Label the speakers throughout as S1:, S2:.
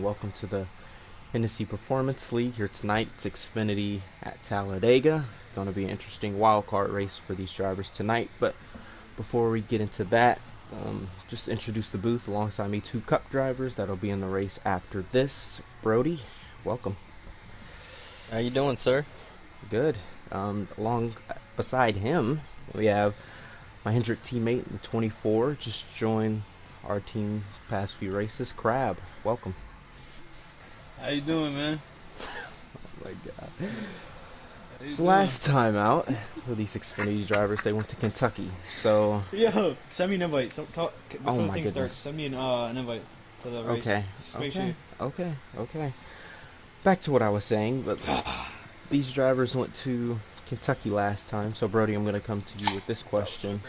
S1: welcome to the Hennessy Performance League. Here tonight, it's Xfinity at Talladega. Going to be an interesting wild card race for these drivers tonight. But before we get into that, just introduce the booth alongside me, two Cup drivers that'll be in the race after this. Brody, welcome.
S2: How you doing, sir?
S1: Good. Along beside him, we have my Hendrick teammate in 24, just joined our team past few races, Crab. Welcome.
S3: How you doing, man?
S1: Oh my god. It's the last time out for these Xfinity drivers. They went to Kentucky, so...
S3: Yo, send me an invite. Before
S1: oh
S3: the
S1: my
S3: thing
S1: goodness.
S3: starts, send me an invite to the race.
S1: Okay. Back to what I was saying, but these drivers went to Kentucky last time, so Brody, I'm going to come to you with this question.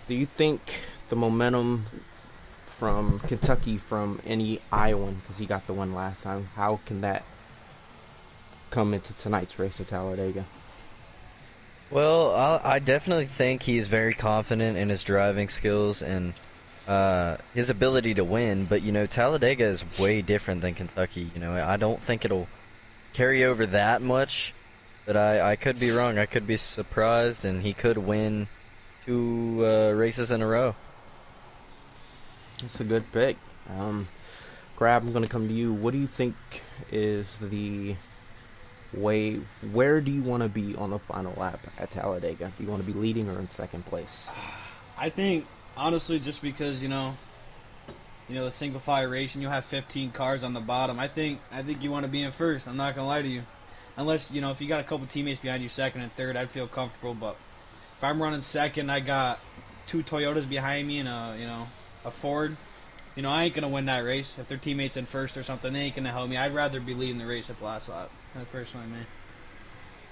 S1: Do you think the momentum from Kentucky from any Iowan, because he got the win last time, how can that come into tonight's race at Talladega?
S2: Well, I definitely think he's very confident in his driving skills and his ability to win, but, you know, Talladega is way different than Kentucky. You know, I don't think it'll carry over that much, but I could be wrong. I could be surprised, and he could win two races in a row.
S1: That's a good pick. Crab, I'm going to come to you. What do you think is the way, where do you want to be on the final lap at Talladega? Do you want to be leading or in second place?
S3: I think, honestly, just because, you know, the single file race and you'll have 15 cars on the bottom, I think you want to be in first. I'm not going to lie to you. Unless, you know, if you got a couple teammates behind you second and third, I'd feel comfortable. But if I'm running second, I got two Toyotas behind me and a Ford. You know, I ain't going to win that race. If their teammates in first or something, they ain't going to help me. I'd rather be leading the race at the last lap. That's personally me.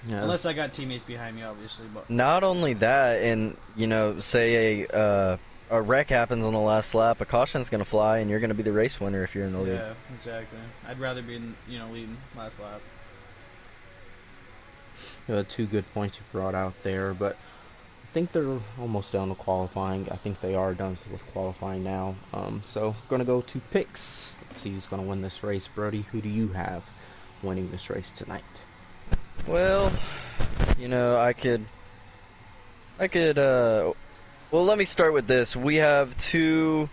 S3: Yeah. Unless I got teammates behind me, obviously. But
S2: not only that, and, you know, say a wreck happens on the last lap, a caution's going to fly, and you're going to be the race winner if you're in the lead.
S3: Yeah, exactly. I'd rather be, leading last lap.
S1: Two good points you brought out there, but I think they're almost done with qualifying. I think they are done with qualifying now. So going to go to picks. Let's see who's going to win this race. Brody, who do you have winning this race tonight?
S2: Well, you know, well, let me start with this. We have two,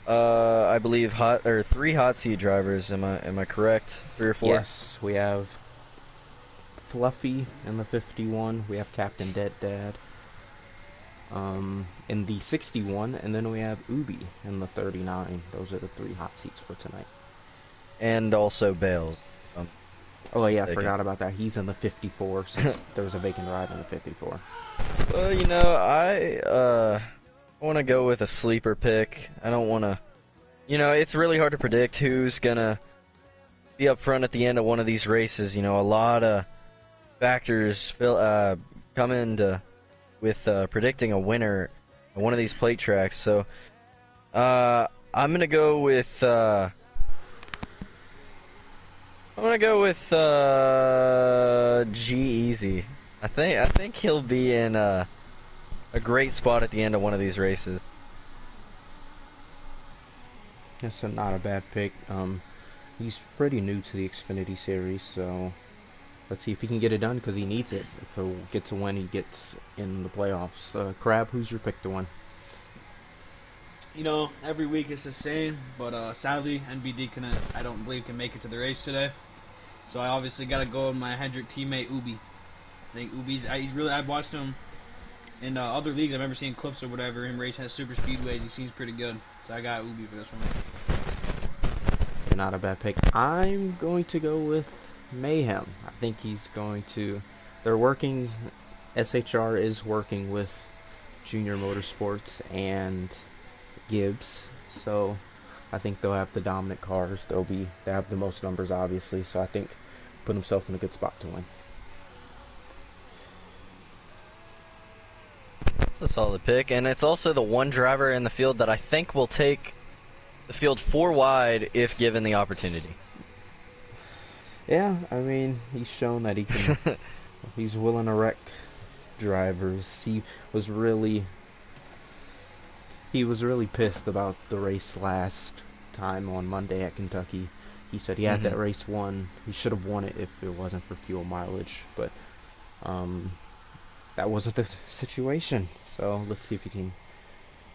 S2: I believe, three hot seat drivers. Am I correct? 3 or 4?
S1: Yes, we have Fluffy in the 51. We have Captain Dead Dad in the 61, and then we have Ubi in the 39. Those are the 3 hot seats for tonight.
S2: And also Bales.
S1: Oh yeah, I forgot about that. He's in the 54 since there was a vacant ride in the 54.
S2: Well, you know, I want to go with a sleeper pick. I don't want to... You know, it's really hard to predict who's going to be up front at the end of one of these races. You know, a lot of factors come into with predicting a winner on one of these plate tracks. So, I'm going to go with... G-Easy. I think he'll be in a great spot at the end of one of these races.
S1: That's not a bad pick. He's pretty new to the Xfinity series, so let's see if he can get it done, because he needs it. If he'll get to win, he gets in the playoffs. Crab, who's your pick to win?
S3: You know, every week it's the same, but sadly, NBD I don't believe can make it to the race today. So I obviously got to go with my Hendrick teammate Ubi. I think Ubi's, I've watched him in other leagues. I've ever seen clips or whatever, him racing at super speedways. He seems pretty good. So I got Ubi for this one.
S1: Not a bad pick. I'm going to go with Mayhem. I think he's going to... They're working... SHR is working with Junior Motorsports and Gibbs, so I think they'll have the dominant cars. They have the most numbers, obviously, so I think put himself in a good spot to win.
S2: That's a solid pick, and it's also the one driver in the field that I think will take the field 4 wide if given the opportunity.
S1: Yeah, I mean, he's shown that he can. He's willing to wreck drivers. He was really pissed about the race last time on Monday at Kentucky. He said he had that race won. He should have won it if it wasn't for fuel mileage, but that wasn't the situation. So let's see if he can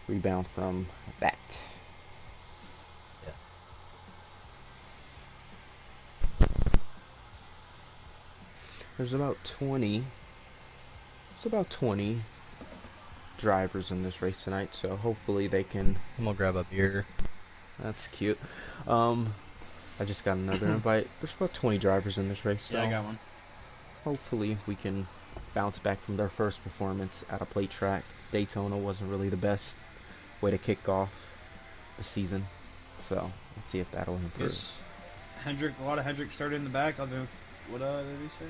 S1: rebound from that. There's about 20 drivers in this race tonight, so hopefully they can.
S2: I'm gonna grab a beer.
S1: That's cute. I just got another invite. There's about 20 drivers in this race, so
S3: Yeah, I got one.
S1: hopefully we can bounce back from their first performance at a plate track. Daytona wasn't really the best way to kick off the season, so let's see if that'll improve.
S3: Yes. A lot of Hendrick started in the back. What did he say?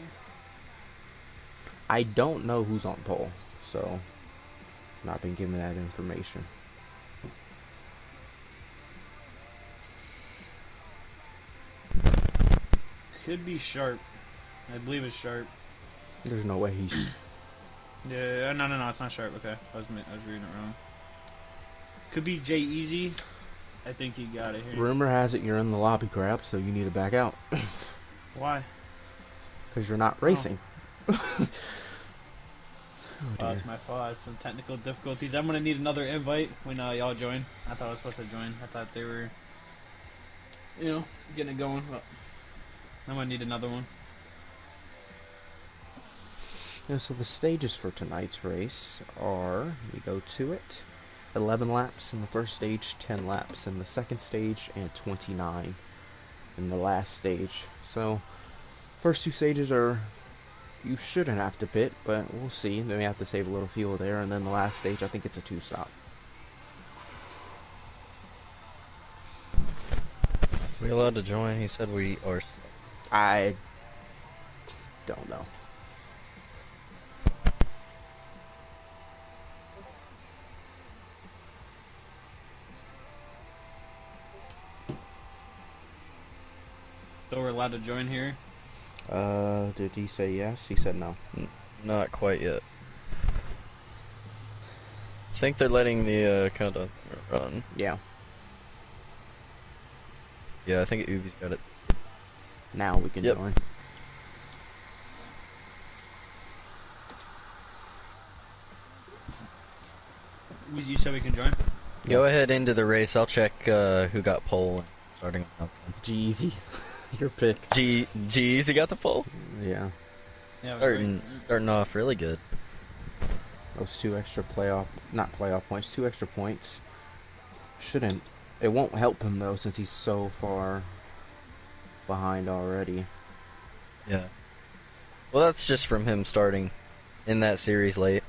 S1: I don't know who's on pole, so not been given that information.
S3: Could be Sharp. I believe it's Sharp.
S1: There's no way he's.
S3: Yeah, no, it's not Sharp. Okay, I was reading it wrong. Could be Jay Easy. I think he got it here.
S1: Rumor has it you're in the lobby crap, so you need to back out.
S3: Why?
S1: Because you're not racing.
S3: Oh, it's my fault. I had some technical difficulties. I'm gonna need another invite when y'all join. I thought I was supposed to join. I thought they were, getting it going. But I'm gonna need another one.
S1: Yeah, so the stages for tonight's race are, we go to it, 11 laps in the first stage, 10 laps in the second stage, and 29 in the last stage. So, first two stages are, you shouldn't have to pit, but we'll see. They may have to save a little fuel there, and then the last stage, I think it's a 2-stop.
S2: We allowed to join? He said we are.
S1: I don't know.
S3: So we're allowed to join here?
S1: Did he say yes? He said no.
S2: Not quite yet. I think they're letting the countdown run.
S1: Yeah.
S2: Yeah, I think Ubi's got it.
S1: Now we can join.
S3: You said we can join?
S2: Go ahead into the race. I'll check who got pole starting on
S1: Jeezy. Your pick.
S2: G's, he got the pole?
S1: Yeah.
S3: Yeah,
S2: starting off really good.
S1: Those two extra not playoff points, 2 extra points. It won't help him though since he's so far behind already.
S2: Yeah. Well, that's just from him starting in that series late.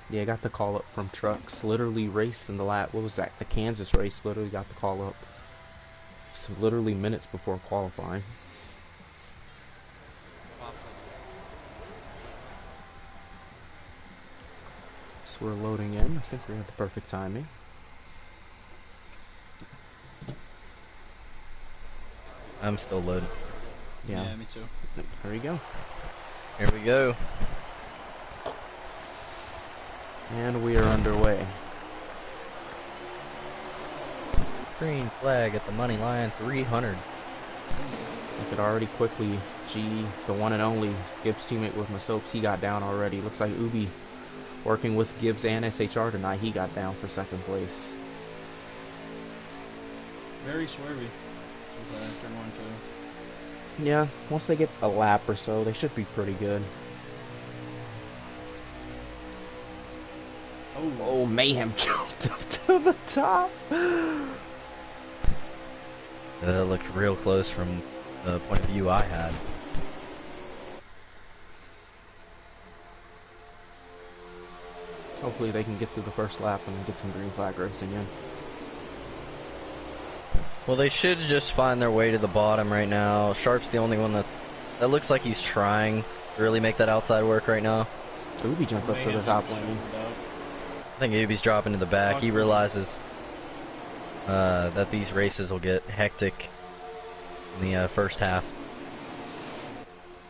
S1: Yeah, got the call up from Trucks. Literally raced in the lap. What was that? The Kansas race. Literally got the call up. So literally minutes before qualifying. So we're loading in. I think we have the perfect timing.
S2: I'm still loading.
S3: Yeah, me too.
S1: There we go.
S2: Here we go.
S1: And we are underway.
S2: Green flag at the money line, 300.
S1: I could already quickly, the one and only Gibbs teammate with Masopes, he got down already. Looks like Ubi working with Gibbs and SHR tonight, he got down for second place.
S3: Very swervy. Turn 1, 2.
S1: Yeah, once they get a lap or so, they should be pretty good. Oh, Mayhem jumped up to the top.
S2: That looked real close from the point of view I had.
S1: Hopefully they can get through the first lap and then get some green flag racing in.
S2: Well, they should just find their way to the bottom right now. Sharp's the only one that looks like he's trying to really make that outside work right now.
S1: Ubi jumped up to the top lane.
S2: I think Ubi's dropping to the back. He realizes that these races will get hectic in the first half.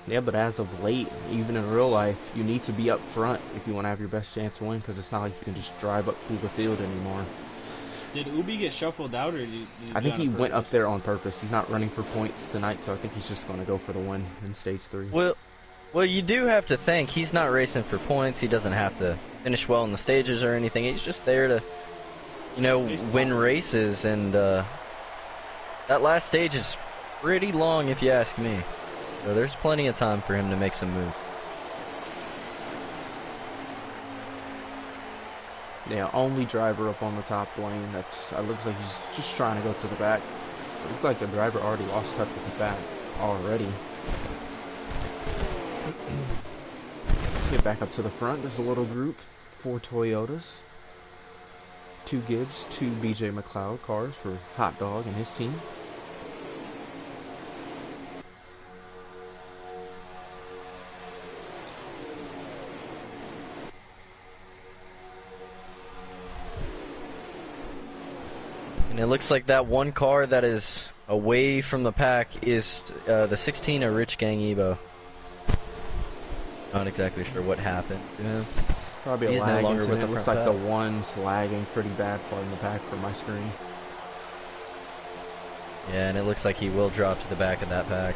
S1: Yeah, but as of late, even in real life, you need to be up front if you want to have your best chance to win, because it's not like you can just drive up through the field anymore.
S3: Did Ubi get shuffled out, or did he
S1: I
S3: do
S1: think
S3: it
S1: he
S3: on
S1: went up
S3: purpose?
S1: there on purpose. He's not running for points tonight, so I think he's just going to go for the win in stage 3.
S2: Well, you do have to think he's not racing for points. He doesn't have to finish well in the stages or anything. He's just there to, win races. And that last stage is pretty long, if you ask me. So there's plenty of time for him to make some moves.
S1: Yeah, only driver up on the top lane. It looks like he's just trying to go to the back. It looks like the driver already lost touch with the back already. Get back up to the front. There's a little group. 4 Toyotas. 2 Gibbs, 2 BJ McLeod cars for Hot Dog and his team.
S2: And it looks like that one car that is away from the pack is the 16 of Rich Gang Evo. Not exactly sure what happened to him.
S1: Probably a
S2: He's
S1: lag
S2: no longer
S1: incident.
S2: with the
S1: Looks
S2: front
S1: like the
S2: pack.
S1: one's lagging pretty bad far in the back from my screen.
S2: Yeah, and it looks like he will drop to the back of that pack.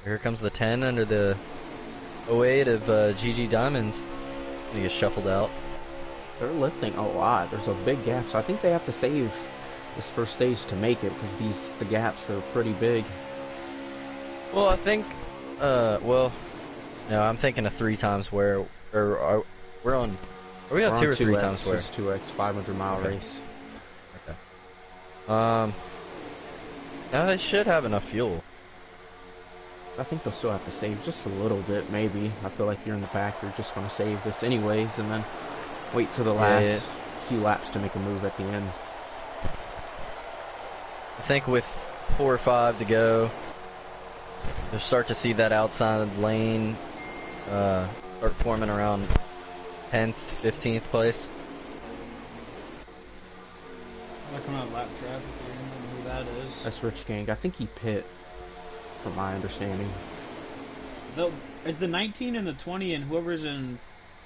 S2: Here comes the 10 under the 08 of GG Diamonds. He gets shuffled out.
S1: They're lifting a lot. There's a big gap, so I think they have to save this first stage to make it, because the gaps, they're pretty big.
S2: Well, I think, no, I'm thinking of 3 times where, are we on 2 or 3 times where?
S1: It's 2x, 500-mile
S2: Okay.
S1: race.
S2: Okay. Now they should have enough fuel.
S1: I think they'll still have to save just a little bit, maybe. I feel like you're in the back, you're just going to save this anyways, and then wait till the last few laps to make a move at the end.
S2: I think with 4 or 5 to go, you'll start to see that outside lane start forming around 10th, 15th place.
S3: I'm not coming out lap traffic. I don't know who that is.
S1: That's Rich Gang. I think he pit, from my understanding.
S3: Is the 19 and the 20 and whoever's in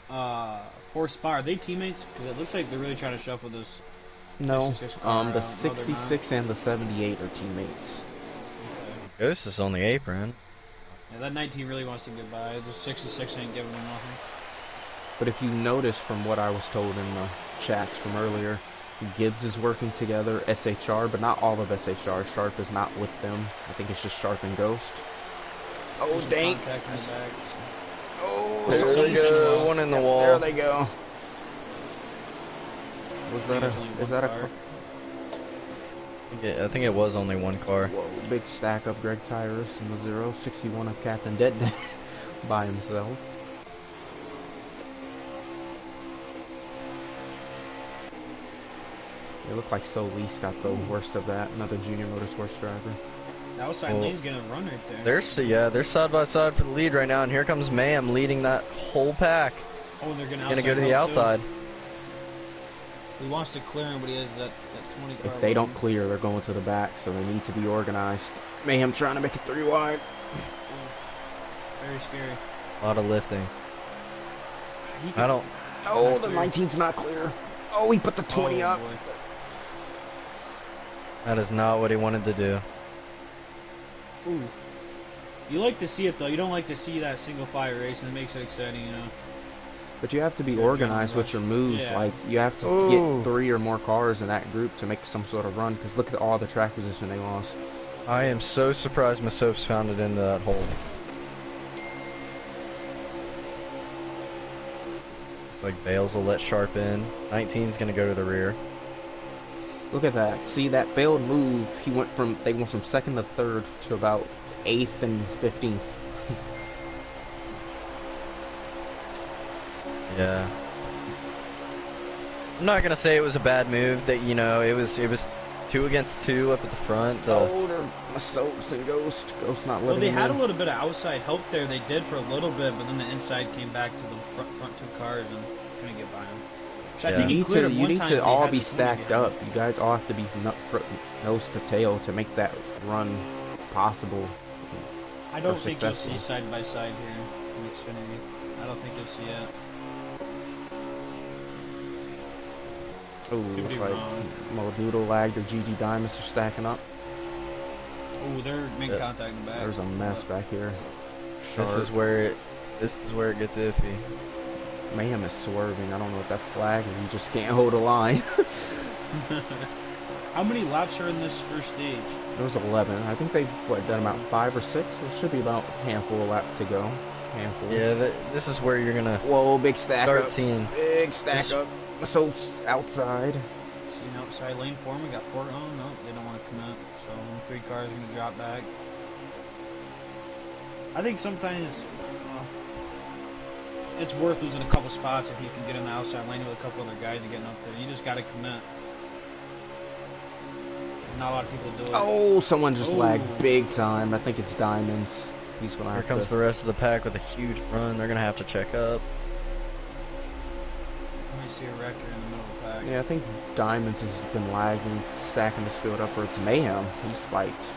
S3: 4 spot, are they teammates? Because it looks like they're really trying to shuffle this.
S1: No,
S3: 66 car
S1: the
S3: out. No,
S1: 66 and the 78 are teammates.
S3: Okay.
S2: Ghost is on the apron.
S3: Yeah, that 19 really wants to get by. The 66 ain't giving him nothing.
S1: But if you notice from what I was told in the chats from earlier, Gibbs is working together, SHR, but not all of SHR. Sharp is not with them. I think it's just Sharp and Ghost. Oh,
S3: There's a
S1: dank.
S3: contact in the back.
S1: Oh,
S2: There they go. One in the wall.
S1: There they go. Was that
S3: There's only
S1: is
S3: one
S1: that a
S3: car.
S2: I think it was only one car.
S1: Whoa, big stack of Greg Tyrus in the 0, 61 of Captain Dead by himself. It looked like Solis got the worst of that. Another junior motorsports driver.
S3: The outside lane's gonna run right there.
S2: They're side by side for the lead right now, and here comes Mayhem leading that whole pack.
S3: Oh, they're gonna
S2: Gonna go to the outside.
S3: He wants to clear him, but he has that 20 car.
S1: If they don't
S3: waiting.
S1: clear, they're going to the back, so they need to be organized. Mayhem trying to make it 3 wide.
S3: Very scary.
S2: A lot of lifting.
S3: He
S2: I
S3: can-
S2: don't.
S1: Oh,
S3: Not
S1: the
S3: clear.
S1: 19's not clear. Oh, he put the 20
S3: Oh,
S1: up.
S3: boy.
S2: That is not what he wanted to do.
S3: Ooh. You like to see it though. You don't like to see that single fire race, and it makes it exciting, you know.
S1: But you have to be
S3: So
S1: organized
S3: John
S1: with your moves.
S3: Yeah.
S1: Like, you have to
S2: Ooh.
S1: get 3 or more cars in that group to make some sort of run, because look at all the track position they lost.
S2: I am so surprised Masopes found it into that hole. Like Bales will let Sharp in. 19's gonna go to the rear.
S1: Look at that. See, that failed move, they went from 2nd to 3rd to about 8th and 15th.
S2: Yeah. I'm not gonna say it was a bad move. That it was 2 against 2 up at the front.
S1: Oh, they're Soaps and Ghost. Ghost not
S3: Well,
S1: letting
S3: they
S1: him
S3: had a
S1: in.
S3: little bit of outside help there. They did for a little bit, but then the inside came back to the front 2 cars and couldn't get by him. Which I
S2: Yeah.
S3: think he cleared him
S1: You
S3: one
S1: need
S3: time,
S1: to
S3: but he
S1: all
S3: had
S1: be
S3: the 20
S1: stacked
S3: behind
S1: up.
S3: him.
S1: You guys all have to be nose to tail to make that run possible.
S3: I don't
S1: or
S3: think you'll
S1: successful.
S3: see side by side here in Xfinity. I don't think you'll see it.
S1: Ooh,
S3: Could
S1: look
S3: be
S1: like
S3: wrong.
S1: Modoodle lagged or GG Diamonds are stacking up.
S3: Oh, they're making contact in the back.
S1: There's a mess back here.
S2: This is where it gets iffy.
S1: Mayhem is swerving. I don't know if that's lagging. He just can't hold a line.
S3: How many laps are in this first stage?
S1: It was 11. I think they've done about 5 or 6. There should be about a handful of laps to go. Handful.
S2: Yeah, this is where you're gonna
S1: Whoa, big stack
S2: start
S1: up.
S2: seeing.
S1: Big stack up. So outside.
S3: See an outside lane for me. Got 4. Oh no, they don't want to commit. So 3 cars are gonna drop back. I think sometimes it's worth losing a couple spots if you can get in the outside lane with a couple other guys and getting up there. You just gotta commit. Not a lot of people do it.
S1: Oh, someone just lagged big time. I think it's Diamonds. He's gonna have
S2: Here comes
S1: to.
S2: the rest of the pack with a huge run. They're gonna have to check up.
S3: Let me see a wrecker in the middle of the pack.
S1: Yeah, I think Diamonds has been lagging, stacking this field up, or it's Mayhem. He spiked.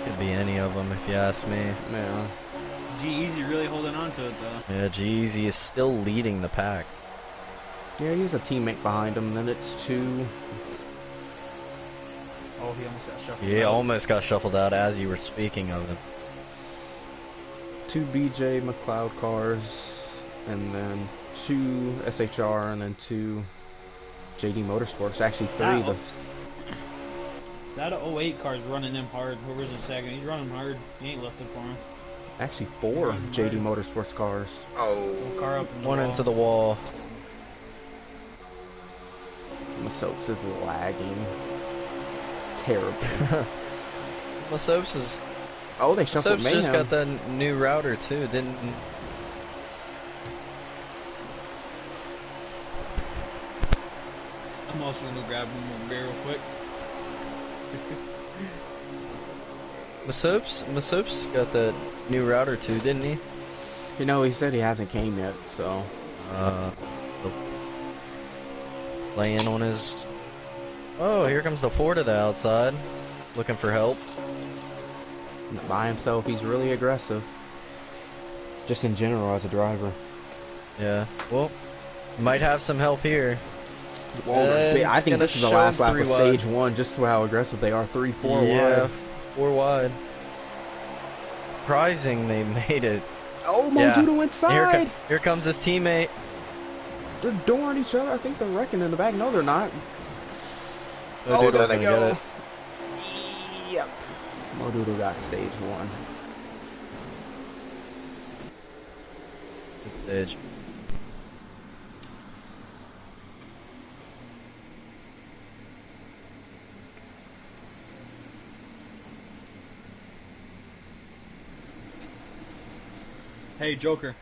S2: Could be any of them if you ask me.
S1: Yeah.
S3: G-Eazy really holding on to it though.
S2: Yeah, G-Eazy is still leading the pack.
S1: Yeah, he's a teammate behind him. Then it's 2.
S3: Oh, he almost got shuffled.
S2: He
S3: out.
S2: almost got shuffled out as you were speaking of him.
S1: 2 BJ McLeod cars, and then 2 SHR, and then 2 JD Motorsports. Actually, 3.
S3: That 08 car's running him hard. Whoever's in second, he's running him hard. He ain't lifted for him.
S1: Actually, 4 JD Motorsports cars. Oh,
S3: Car up in the
S2: One
S3: wall.
S2: into the wall.
S1: the Soaps is lagging. Terrible.
S2: Soaps is.
S1: Oh, they shuffled
S2: Soaps
S1: Mayhem.
S2: just got that new router too, didn't?
S3: I'm also gonna grab one more beer real quick.
S2: Masopes got that new router too, didn't he?
S1: You know, he said he hasn't came yet, so.
S2: Laying on his. Oh, here comes the Ford to the outside, looking for help.
S1: By himself, he's really aggressive. Just in general as a driver.
S2: Yeah. Well, might have some help here.
S1: Whoa, I think this is the last lap of
S2: wide.
S1: stage 1, just for how aggressive they are. 3, 4
S2: Yeah,
S1: wide.
S2: 4 wide. Surprising they made it.
S1: Oh, Modoodle inside!
S2: Here comes his teammate.
S1: They're dooring each other. I think they're wrecking in the back. No, they're not.
S2: Oh,
S1: there they go.
S2: Get it.
S1: Yep. Modoodle got stage 1.
S2: Good stage.
S3: Hey, Joker.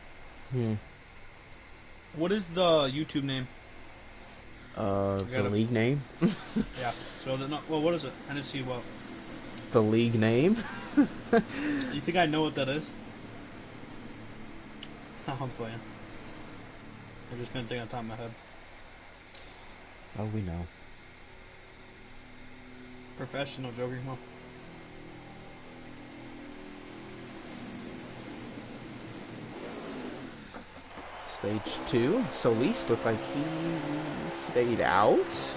S3: What is the YouTube name?
S1: The league name?
S3: Yeah. So well, what is it? Hennessy what?
S1: The league name?
S3: You think I know what that is? I'm playing. I just couldn't think on top of my head.
S1: Oh, we know.
S3: Professional, Joker. Well,
S1: Stage 2. Solis looked like he stayed out.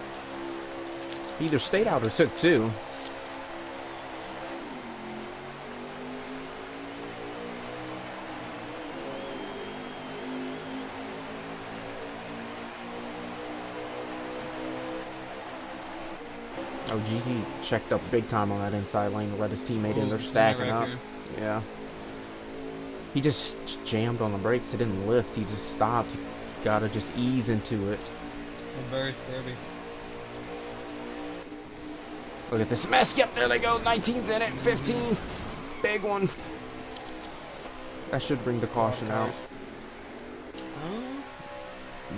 S1: He either stayed out or took 2. Oh, GG checked up big time on that inside lane to let his teammate in. They're stacking up. Yeah. He just jammed on the brakes. It didn't lift. He just stopped. You gotta just ease into it.
S3: very sturdy.
S1: Look at this mess. Yep, there they go. 19's in it. 15. Big one. That should bring the caution out.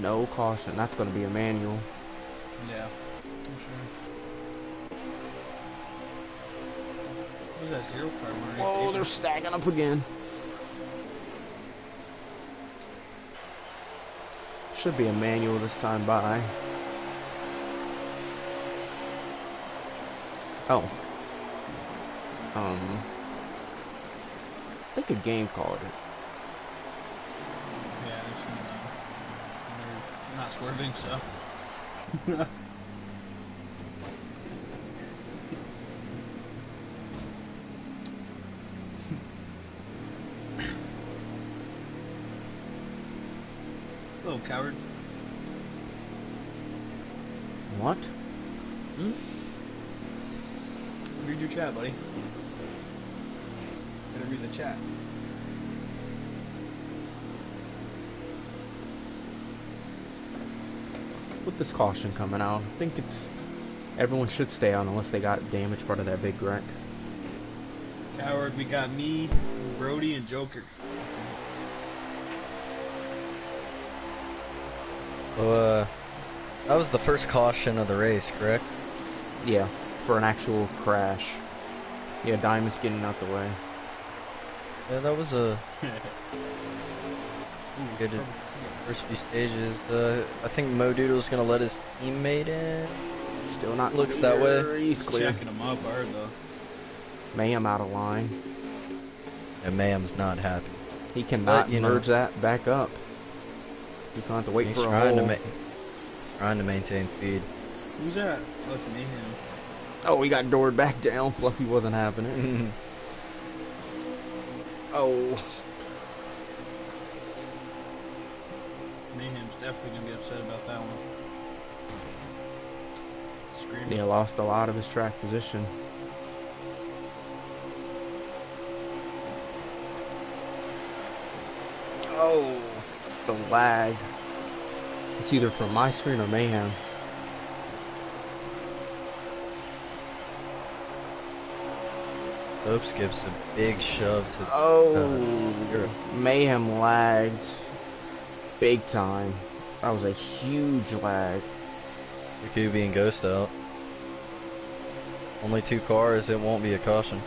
S1: No caution. That's going to be a manual.
S3: Yeah, I'm sure. What is that 0 car?
S1: Whoa, they're stacking up again. Should be a manual this time by. Oh. I think a game called it.
S3: Yeah, I shouldn't know. I'm not swerving, so. Hello, coward.
S1: What?
S3: Hmm? Read your chat, buddy. Gotta read the chat.
S1: With this caution coming out, I think everyone should stay out unless they got damaged part of that big wreck.
S3: Coward, we got me, Brody, and Joker.
S2: So, that was the first caution of the race, correct?
S1: Yeah, for an actual crash. Yeah, Diamond's getting out the way.
S2: Yeah, that was a good first few stages. I think Mo Doodle's gonna let his teammate in.
S1: Still not
S2: Looks
S1: clear.
S2: that way.
S1: He's clear.
S3: Checking him up hard, though.
S1: Mayhem out of line.
S2: And Mayhem's not happy.
S1: He cannot
S2: But, you know,
S1: merge that back up. He's gonna have to wait
S2: He's
S1: for a
S2: trying
S1: hole.
S2: trying to maintain speed.
S3: Who's that? Oh, it's Mayhem.
S1: Oh, he got doored back down. Fluffy wasn't having it. Oh.
S3: Mayhem's definitely gonna be upset about that one. Screaming.
S1: Yeah, lost a lot of his track position. Oh, the lag. It's either from my screen or Mayhem.
S2: Opes gives a big shove to
S1: Oh, Mayhem lagged big time. That was a huge lag.
S2: Jacoby and Ghost out. Only 2 cars, it won't be a caution.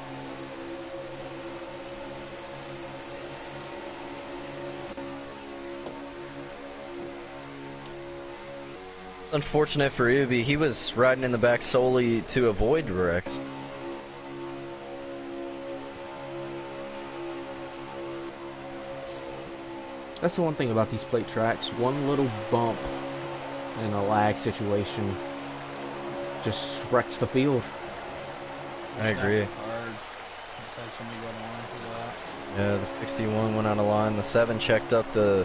S2: Unfortunate for Ubi, he was riding in the back solely to avoid wrecks.
S1: That's the one thing about these plate tracks. One little bump in a lag situation just wrecks the field.
S2: I agree.
S3: Hard. Just had somebody go on for that.
S2: Yeah, the 61 went out of line. The 7 checked up the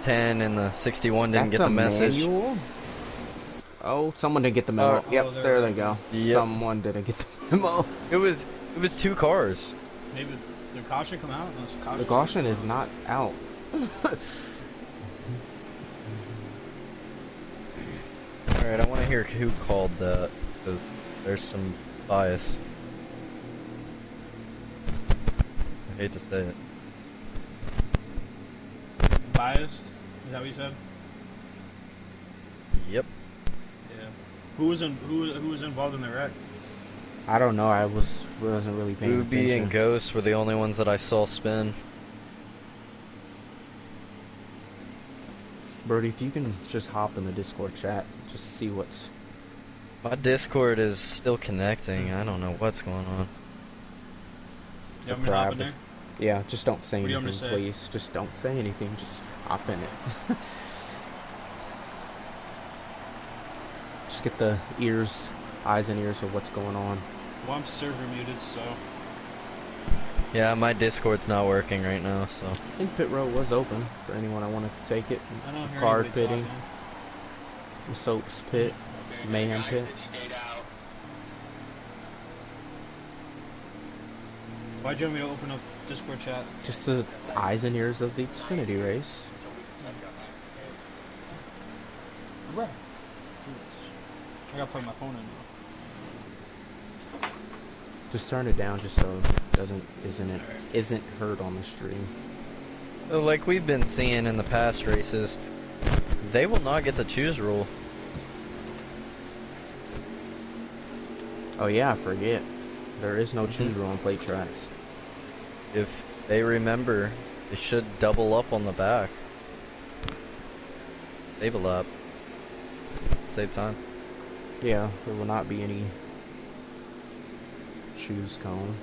S2: 10, and the 61 didn't
S1: That's
S2: get the
S1: a
S2: message.
S1: manual? Oh, someone didn't get the memo.
S2: Oh,
S1: Yep, there they go.
S2: Yep.
S1: Someone didn't get the memo.
S2: It was 2 cars.
S3: Maybe the caution come out? No, it's caution.
S1: The caution is not out.
S2: Alright, I want to hear who called that, because there's some bias. I hate to say it.
S3: Biased? Is that what you said?
S2: Yep.
S3: Yeah. Who was involved in the wreck?
S1: I don't know. I wasn't really paying
S2: Ubi
S1: attention.
S2: and Ghost were the only ones that I saw spin.
S1: Birdie, if you can just hop in the Discord chat, just see what's.
S2: My Discord is still connecting. I don't know what's going on.
S3: You want me to hop in there?
S1: Yeah, just don't say
S3: What do you want me
S1: anything,
S3: to say?
S1: please. Just don't say anything. Just hop in it. Just get the eyes and ears of what's going on.
S3: Well, I'm server muted, so.
S2: Yeah, my Discord's not working right now, so.
S1: I think pit row was open for anyone that wanted to take it.
S3: I don't hear
S1: Card
S3: anybody
S1: pitting,
S3: talking.
S1: the Soaps pit, Mayhem pit.
S3: Why'd you want me to open up Discord chat?
S1: Just the eyes and ears of the Xfinity race.
S3: Right. I gotta plug my phone in now.
S1: Just turn it down just so it isn't heard on the stream.
S2: Like we've been seeing in the past races, they will not get the choose rule.
S1: Oh yeah, I forget. There is no choose rule on plate tracks.
S2: If they remember, they should double up on the back. Save a lap. Save time.
S1: Yeah, there will not be any choose cone.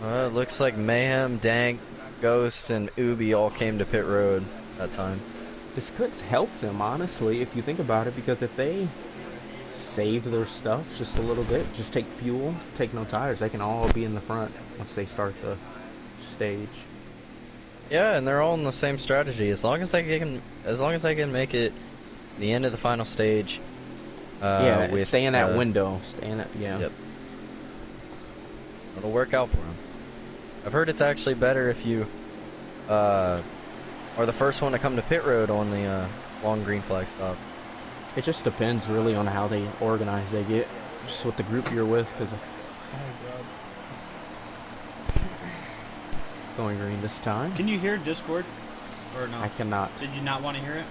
S2: Well, it looks like Mayhem, Dank, Ghost, and Ubi all came to pit road that time.
S1: This could help them, honestly, if you think about it, because if they save their stuff just a little bit, just take fuel, take no tires, they can all be in the front once they start the stage.
S2: Yeah, and they're all in the same strategy. As long as I can make it the end of the final stage.
S1: Yeah,
S2: with,
S1: stay in that window. Stay in that. Yeah.
S2: Yep. It'll work out for them. I've heard it's actually better if you are the first one to come to pit road on the long green flag stop.
S1: It just depends really on how they organize they get, just with the group you're with, because going green this time.
S3: Can you hear Discord? Or no?
S1: I cannot.
S3: Did you not want to hear it?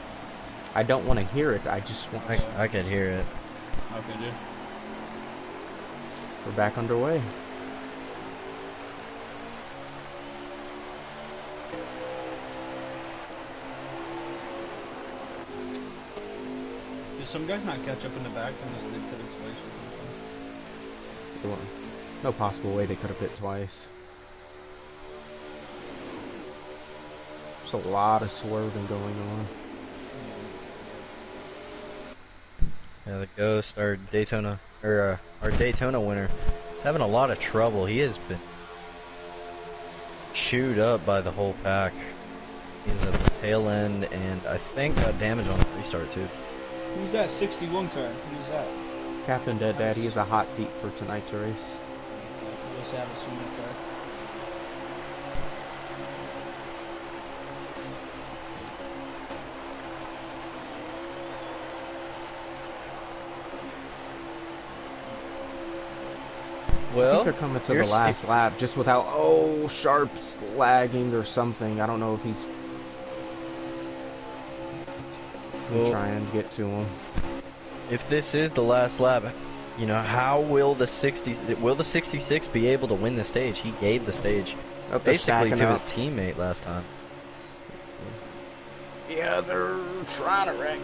S1: I don't want to hear it. I just want.
S2: I can hear it.
S3: Okay, dude.
S1: We're back underway.
S3: Did some guys not catch up in the back unless they put it twice or something?
S1: No possible way they could have hit twice. There's a lot of swerving going on.
S2: Yeah, the Ghost, our Daytona winner, is having a lot of trouble. He has been chewed up by the whole pack. He's at the tail end, and I think got damage on the restart too.
S3: Who's that 61 car? Who's that?
S1: Captain Dead Daddy is a hot seat for tonight's race.
S3: He just have a swimming car.
S1: I
S2: Well,
S1: think they're coming to the last lap just without, Sharp's lagging or something. I don't know if he's trying to get to him.
S2: If this is the last lap, you know, how will the 66 be able to win the stage? He gave the stage basically to his teammate last time.
S1: Yeah, they're trying to wreck.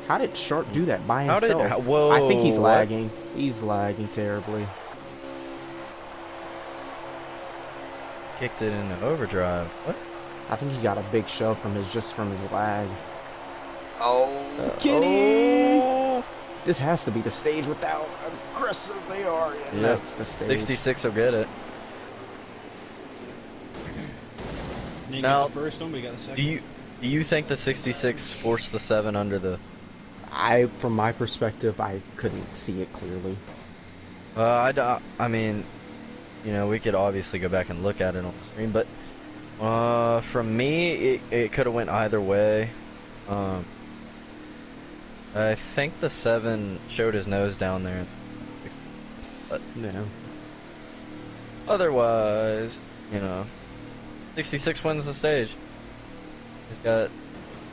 S1: How did Sharp do that by himself?
S2: Whoa,
S1: I think he's lagging. He's lagging terribly.
S2: Kicked it into overdrive. What?
S1: I think he got a big shove from his lag. Oh, Kenny!
S2: Oh.
S1: This has to be the stage with how aggressive they are. Yeah, that's the stage.
S2: 66 will get it.
S3: Now, the first one, we got the second.
S2: Do you think the 66 forced the 7 under the?
S1: From my perspective, I couldn't see it clearly.
S2: I mean, you know, we could obviously go back and look at it on the screen, but from me, it could have went either way. I think the 7 showed his nose down there, but
S1: no.
S2: Otherwise, you know, 66 wins the stage. He's got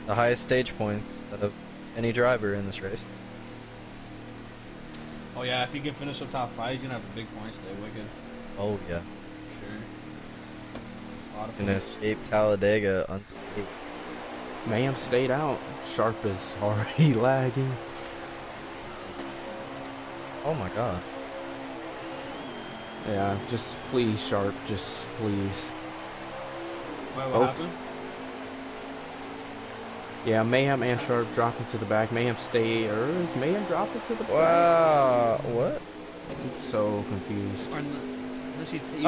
S2: the highest stage points out of any driver in this race.
S3: Oh yeah, if he can finish up top 5, he's gonna have a big points day, Wicked.
S2: Oh yeah.
S3: Sure. A lot of
S2: Gonna
S3: points.
S2: escape Talladega unscathed.
S1: Mayhem stayed out. Sharp is already lagging.
S2: Oh my god.
S1: Yeah, just please, Sharp, just please.
S3: Wait, what happened?
S1: Yeah, Mayhem and Sharp dropping to the back. Mayhem stay, or is Mayhem dropping to the back?
S2: Wow, what?
S1: I'm so confused.
S2: I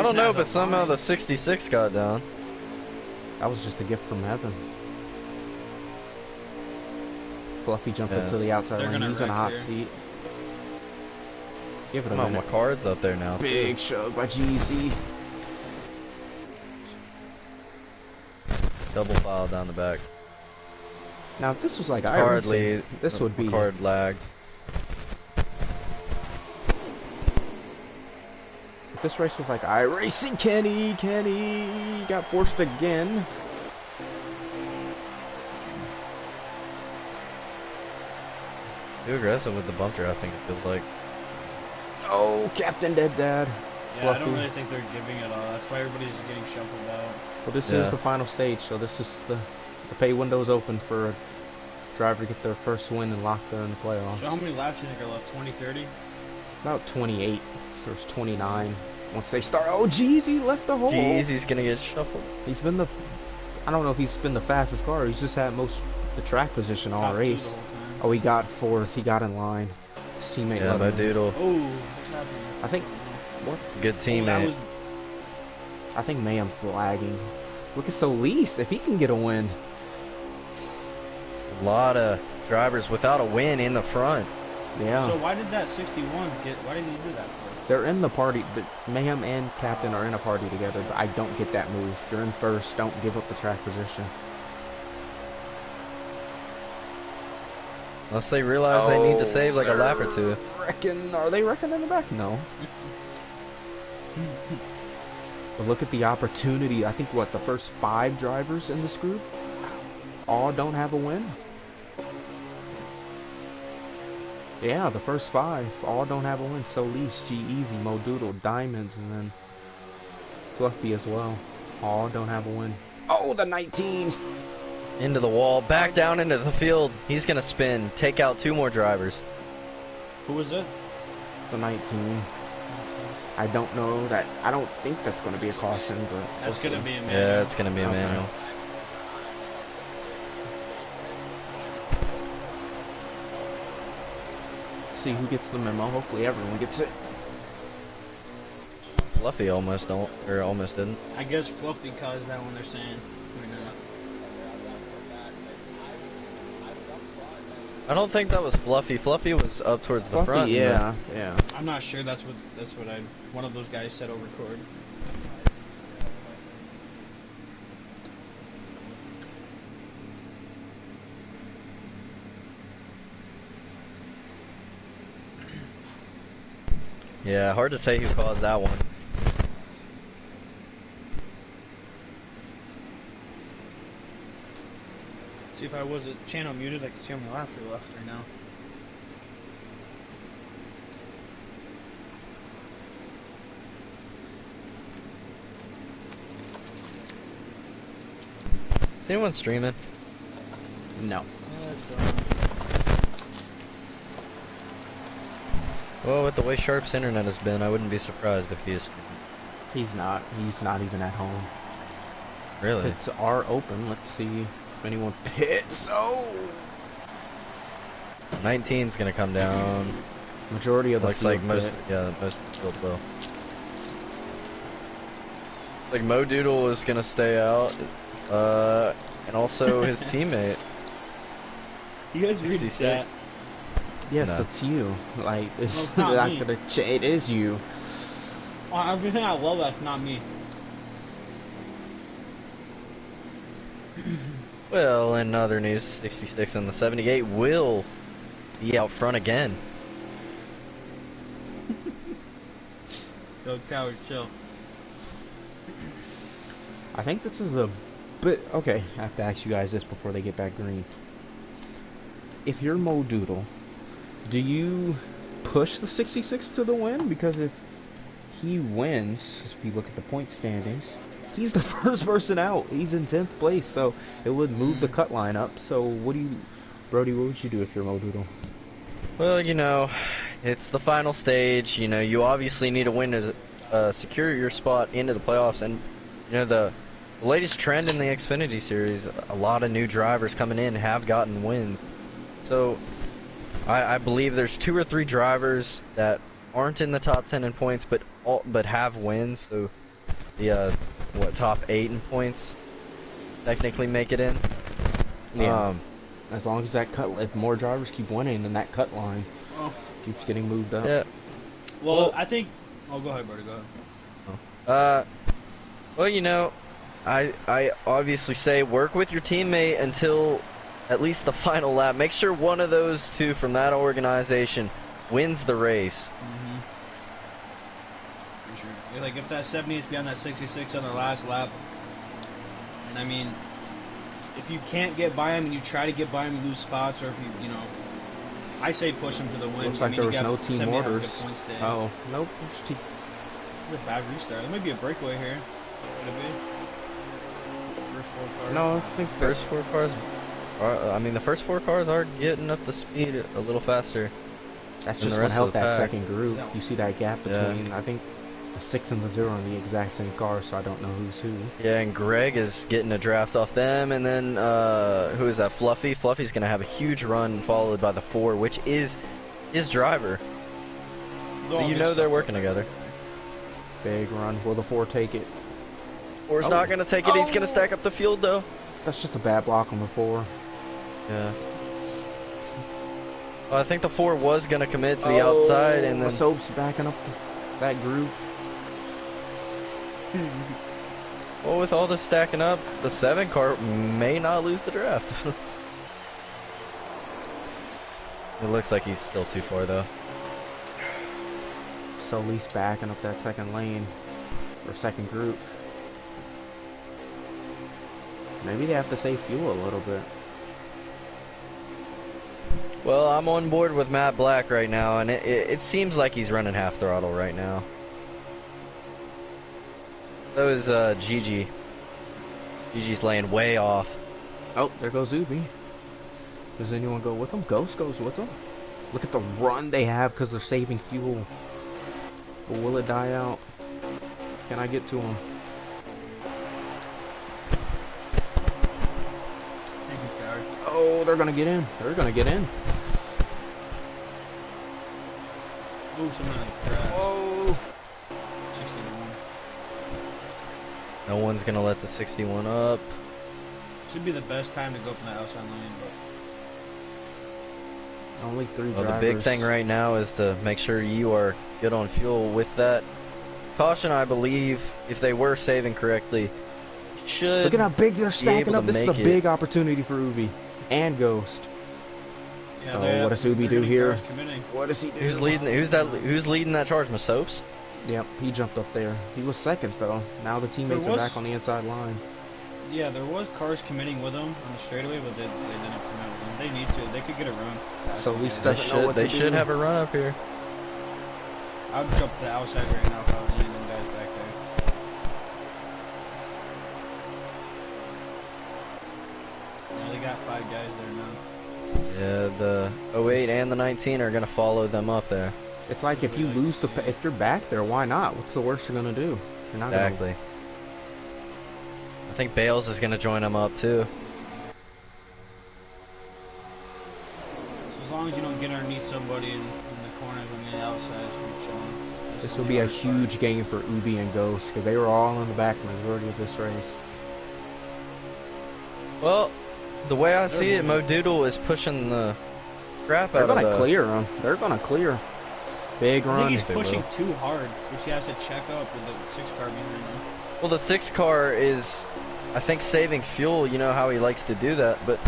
S2: don't know, but somehow the 66 got down.
S1: That was just a gift from heaven. Fluffy jumped up to the outside lane. He's in a hot seat. Give it a minute.
S2: My card's up there now.
S1: Big shove by GZ.
S2: Double file down the back.
S1: Now, if this was like
S2: card
S1: iRacing,
S2: lead.
S1: This would be
S2: card lagged.
S1: If this race was like iRacing, Kenny got forced again.
S2: Too aggressive with the bumper, I think it feels like.
S1: Oh, Captain Dead Dad.
S3: Yeah,
S1: Fluffy.
S3: I don't really think they're giving it all. That's why everybody's getting shuffled out.
S1: Well, this is the final stage, so this is the pay window's open for a driver to get their first win and lock them in the playoffs.
S3: So how many laps do you think are left? 20, 30?
S1: About 28. There's 29. Once they start, oh geez, he left the hole.
S2: Jeez, he's gonna get shuffled.
S1: He's been the, I don't know if he's been the fastest car. He's just had most the track position all
S3: Top two
S1: race.
S3: the whole time.
S1: Oh, he got fourth. He got in line. His teammate
S2: Yeah,
S1: let
S2: my
S1: him.
S2: doodle.
S3: Oh, what's happening?
S1: I think what?
S2: Good
S3: Oh, that
S2: teammate.
S3: was
S1: I think Mayhem's lagging. Look at Solis if he can get a win.
S2: A lot of drivers without a win in the front.
S1: Yeah.
S3: So why did that 61 get? Why did he do that for?
S1: They're in the party. Mayhem and Captain are in a party together, but I don't get that move. You're in first. Don't give up the track position.
S2: Unless they realize they need to save like a lap or two.
S1: Are they wrecking in the back? No. But look at the opportunity. I think, what, the first 5 drivers in this group all don't have a win? Yeah, the first 5 all don't have a win. Solis, G-Easy, Mo Doodle, Diamonds, and then Fluffy as well. All don't have a win. Oh, the 19!
S2: Into the wall, back down into the field. He's gonna spin, take out 2 more drivers.
S3: Who was it?
S1: The 19. I don't know that. I don't think that's going to be a caution, but
S3: That's
S1: we'll
S3: gonna
S1: see.
S3: be a man.
S2: Yeah, it's gonna be a
S1: Okay.
S2: manual.
S1: See who gets the memo. Hopefully everyone gets it.
S2: Fluffy almost almost didn't.
S3: I guess Fluffy caused that one. They're saying. Why not?
S2: I don't think that was Fluffy. Fluffy was up towards the
S1: Fluffy,
S2: front.
S1: yeah, yeah.
S3: I'm not sure. That's what one of those guys said over record.
S2: Yeah, hard to say who caused that one.
S3: See, if I was a channel muted, I could see how many laps are left right now.
S2: Is anyone streaming?
S1: No.
S2: Well, with the way Sharp's internet has been, I wouldn't be surprised if he is streaming.
S1: He's not. He's not even at home.
S2: Really?
S1: Pits are open. Let's see if anyone pits. Oh!
S2: 19's gonna come down.
S1: Majority of the
S2: Looks
S1: field
S2: like most,
S1: pit.
S2: yeah, most of the field will. Like Mo Doodle is gonna stay out, and also his teammate.
S3: You guys read
S2: 66.
S3: that?
S1: Yes,
S2: No.
S1: it's you. Like, it's
S3: No, it's not me.
S1: gonna it is you.
S3: Oh, everything I love, that's not me.
S2: Well, in other news, 66 and the 78 will be out front again.
S3: Go Tower, chill.
S1: I think this is a bit... Okay, I have to ask you guys this before they get back green. If you're Mo Doodle, do you push the 66 to the win? Because if he wins, if you look at the point standings, he's the first person out. He's in 10th place, so it would move the cut line up. So what do you... Brody, what would you do if you're Mo Doodle?
S2: Well, you know, it's the final stage. You know, you obviously need a win to secure your spot into the playoffs. And, you know, the latest trend in the Xfinity series, a lot of new drivers coming in have gotten wins. So, I believe there's 2 or 3 drivers that aren't in the top 10 in points, but have wins. So, the top 8 in points technically make it in.
S1: Yeah. As long as that cut, if more drivers keep winning, then that cut line
S3: Oh.
S1: keeps getting moved up.
S2: Yeah.
S3: Well, I think. Oh, go ahead, Brody. Go ahead.
S2: Well, you know, I obviously say work with your teammate until at least the final lap. Make sure one of those 2 from that organization wins the race.
S3: For sure. Yeah, like if that 70 is beyond that 66 on the last lap, and I mean, if you can't get by him and you try to get by him, you lose spots, or if you know, I say push him to the win.
S1: Looks
S3: I
S1: like
S3: mean,
S1: there
S3: you
S1: was
S3: got
S1: no team
S3: 70 have a good
S1: orders.
S3: points day.
S1: Oh, nope.
S3: It's a bad restart. There might be a breakaway here. Could it be? First 4 cars.
S1: No, I think
S2: First 4 cars are, I mean, the first 4 cars are getting up to speed a little faster.
S1: That's
S2: than
S1: just
S2: the
S1: going to
S2: rest
S1: help
S2: of the
S1: that
S2: pack.
S1: second group. You see that gap
S2: Yeah.
S1: between, I think, the 6 and the 0 in the exact same car, so I don't know who's who.
S2: Yeah, and Greg is getting a draft off them, and then who is that? Fluffy. Fluffy's gonna have a huge run, followed by the 4, which is his driver. So you know they're working together.
S1: Big run. Will the 4 take it?
S2: Or's not gonna take it. He's gonna stack up the field though.
S1: That's just a bad block on the 4.
S2: Yeah. Well, I think the 4 was gonna commit to the outside, and then
S1: Soap's backing up that group.
S2: well, with all this stacking up, the 7 car may not lose the draft. It looks like he's still too far though.
S1: So Lee's backing up that second lane or second group. Maybe they have to save fuel a little bit.
S2: Well, I'm on board with Matt Black right now, and it seems like he's running half throttle right now. So is Gigi. Gigi's laying way off.
S1: Oh, there goes Ubi. Does anyone go with him? Ghost goes with him. Look at the run they have because they're saving fuel. But will it die out? Can I get to him? Oh, they're gonna get in. They're gonna get in.
S3: Ooh, somebody crashed.
S1: Oh.
S3: 61.
S2: No one's gonna let the 61 up.
S3: Should be the best time to go from the outside lane, but
S1: Only 3
S2: Well,
S1: drivers.
S2: the big thing right now is to make sure you are good on fuel with that caution. I believe if they were saving correctly, should
S1: Look at how big they're stacking up. This is a
S2: make it.
S1: big opportunity for Ubi and Ghost.
S3: yeah,
S1: Oh, what does Ubi do here? What does he do?
S2: Who's leading? Who's leading that charge? Masopes?
S1: Yep, he jumped up there. He was second though. Now the teammates are back on the inside line.
S3: Yeah, there was cars committing with them on the straightaway, but they didn't commit with them. They need to. They could get a run.
S1: So at least
S2: They
S1: doesn't know what to
S2: They
S1: do.
S2: should have a run up here.
S3: I'd jump to the outside right now if I was any of them guys back there. Yeah, they got 5 guys there now.
S2: Yeah, the 08 and the 19 are gonna follow them up there.
S1: It's like if you lose if you're back there, why not? What's the worst you're gonna do? You're not
S2: Exactly. I think Bales is gonna join them up too.
S3: As long as you don't get underneath somebody in the corners on the outside, it should be chilling.
S1: This will be a huge game for Ubi and Ghost because they were all in the back majority of this race.
S2: Well, the way I see it, Mo Doodle is pushing the crap
S1: They're
S2: out of
S1: gonna
S2: the...
S1: clear them. They're gonna clear. Big
S3: I
S1: run.
S3: think he's pushing too hard, which he has to check up with the 6 car behind him.
S2: Well, the 6 car is, I think, saving fuel. You know how he likes to do that, but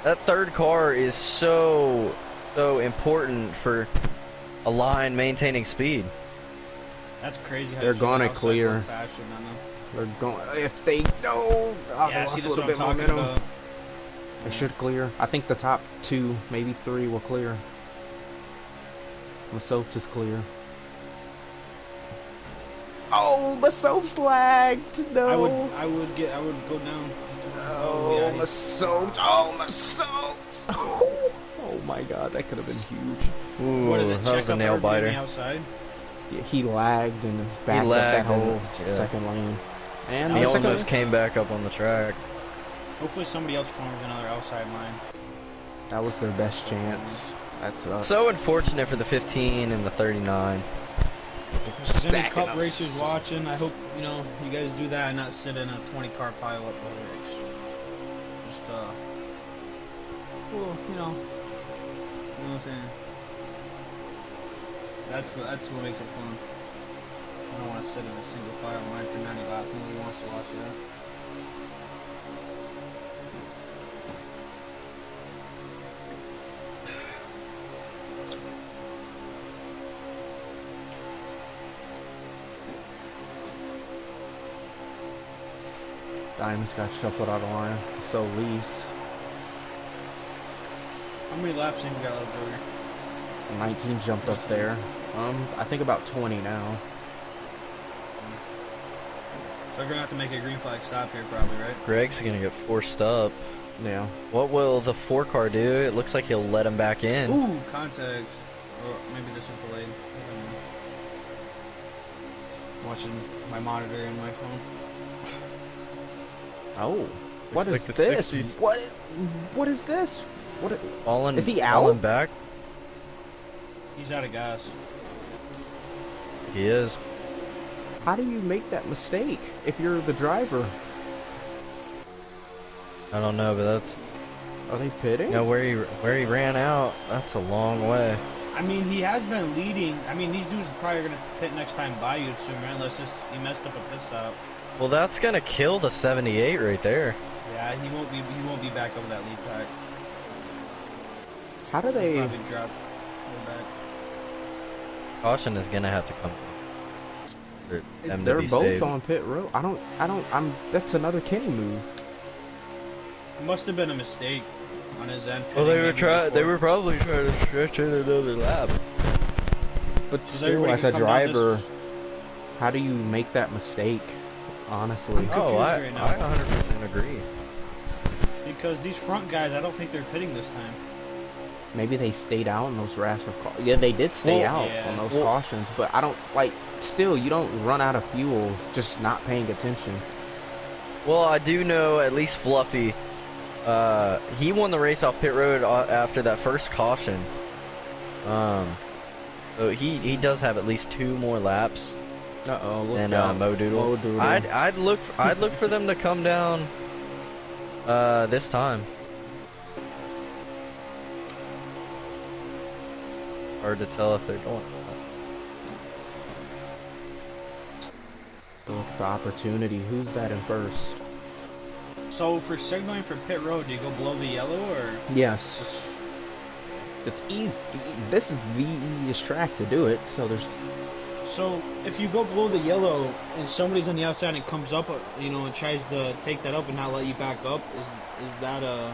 S2: that 3rd car is so important for a line maintaining speed.
S3: That's crazy. How
S1: They're
S3: you
S1: gonna
S3: outside go
S1: clear.
S3: faster than them.
S1: They're going. If they no, oh,
S3: Yeah,
S1: they
S3: see,
S1: lost
S3: that's
S1: a little
S3: what I'm
S1: bit
S3: talking
S1: momentum.
S3: about.
S1: They should clear. I think the top 2, maybe 3 will clear. Masopes is clear. Oh, Masopes lagged. No.
S3: I would go down.
S1: Oh,
S3: yeah,
S1: Masopes. Oh, Masopes. Oh my God, that could have been huge.
S2: Ooh,
S3: What did it
S2: that
S3: check
S2: was a
S3: up
S2: nail
S3: everybody on the
S2: biter.
S3: outside?
S1: Yeah, he lagged and backed up
S2: lagged
S1: that whole
S2: and- yeah.
S1: second lane. And
S2: He
S1: the second
S2: almost came back up on the track.
S3: Hopefully somebody else forms another outside line.
S1: that was their best chance. That sucks.
S2: So unfortunate for the 15 and the 39.
S3: If there's any
S1: Stacking
S3: cup
S1: up
S3: racers
S1: so-
S3: watching, I hope you guys do that and not sit in a 20 car pile up the whole race. Just well, you know what I'm saying. That's what makes it fun. I don't want to sit in a single file line for 90 laps. Nobody wants to watch that.
S1: Diamonds got shuffled out of line. So Lee's
S3: How many laps have you got left, Joey?
S1: 19 jumped up there. I think about 20 now.
S3: So we're gonna have to make a green flag stop here, probably, right?
S2: Greg's gonna get forced up.
S1: Yeah.
S2: What will the 4 car do? It looks like he'll let him back in.
S3: Ooh, contact. Or maybe this is delayed. I don't know. I'm watching my monitor and my phone.
S1: Oh, what
S2: Looks
S1: is
S2: like the
S1: this?
S2: 60s.
S1: What is this? What?
S2: Falling,
S1: Is he
S2: falling
S1: out?
S2: back?
S3: He's out of gas.
S2: He is.
S1: How do you make that mistake if you're the driver?
S2: I don't know, but that's,
S1: Are they pitting?
S2: you know, where he ran out. That's a long way.
S3: I mean, he has been leading. I mean, these dudes are probably gonna pit next time by you soon, right? Unless he messed up a pit stop.
S2: Well, that's gonna kill the 78 right there.
S3: Yeah, he won't be back over that lead pack.
S1: How do
S3: He'll
S1: they?
S3: probably drop go back.
S2: Caution is gonna have to come. For them to
S1: They're
S2: be
S1: both
S2: saved.
S1: on pit road. That's another Kenny move.
S3: It must have been a mistake on his end.
S2: Well, they
S3: pitting
S2: were
S3: maybe
S2: trying. They
S3: before.
S2: were probably trying to stretch in another lap.
S1: But
S3: Does
S1: still,
S3: everybody
S1: as a
S3: come down this-
S1: driver, how do you make that mistake? Honestly,
S3: I'm
S2: Oh,
S3: confused
S2: I
S3: right now.
S2: 100% agree.
S3: Because these front guys, I don't think they're pitting this time.
S1: maybe they stayed out in those rash of yeah, they did stay
S2: Well,
S1: out
S3: yeah.
S1: on those
S2: Well-
S1: cautions. But I don't like. Still, you don't run out of fuel just not paying attention.
S2: Well, I do know at least Fluffy. He won the race off pit road after that first caution. So he does have at least 2 more laps
S1: Uh-oh, look
S2: than
S1: out.
S2: Mo Doodle.
S1: Mo Doodle.
S2: I'd look for them to come down this time. Hard to tell if they're going.
S1: Look, it's the opportunity. Who's that in first?
S3: So for signaling for pit road, do you go below the yellow or?
S1: Yes.
S3: Just,
S1: It's easy. This is the easiest track to do it. So there's.
S3: so if you go below the yellow and somebody's on the outside and comes up, and tries to take that up and not let you back up, is that a?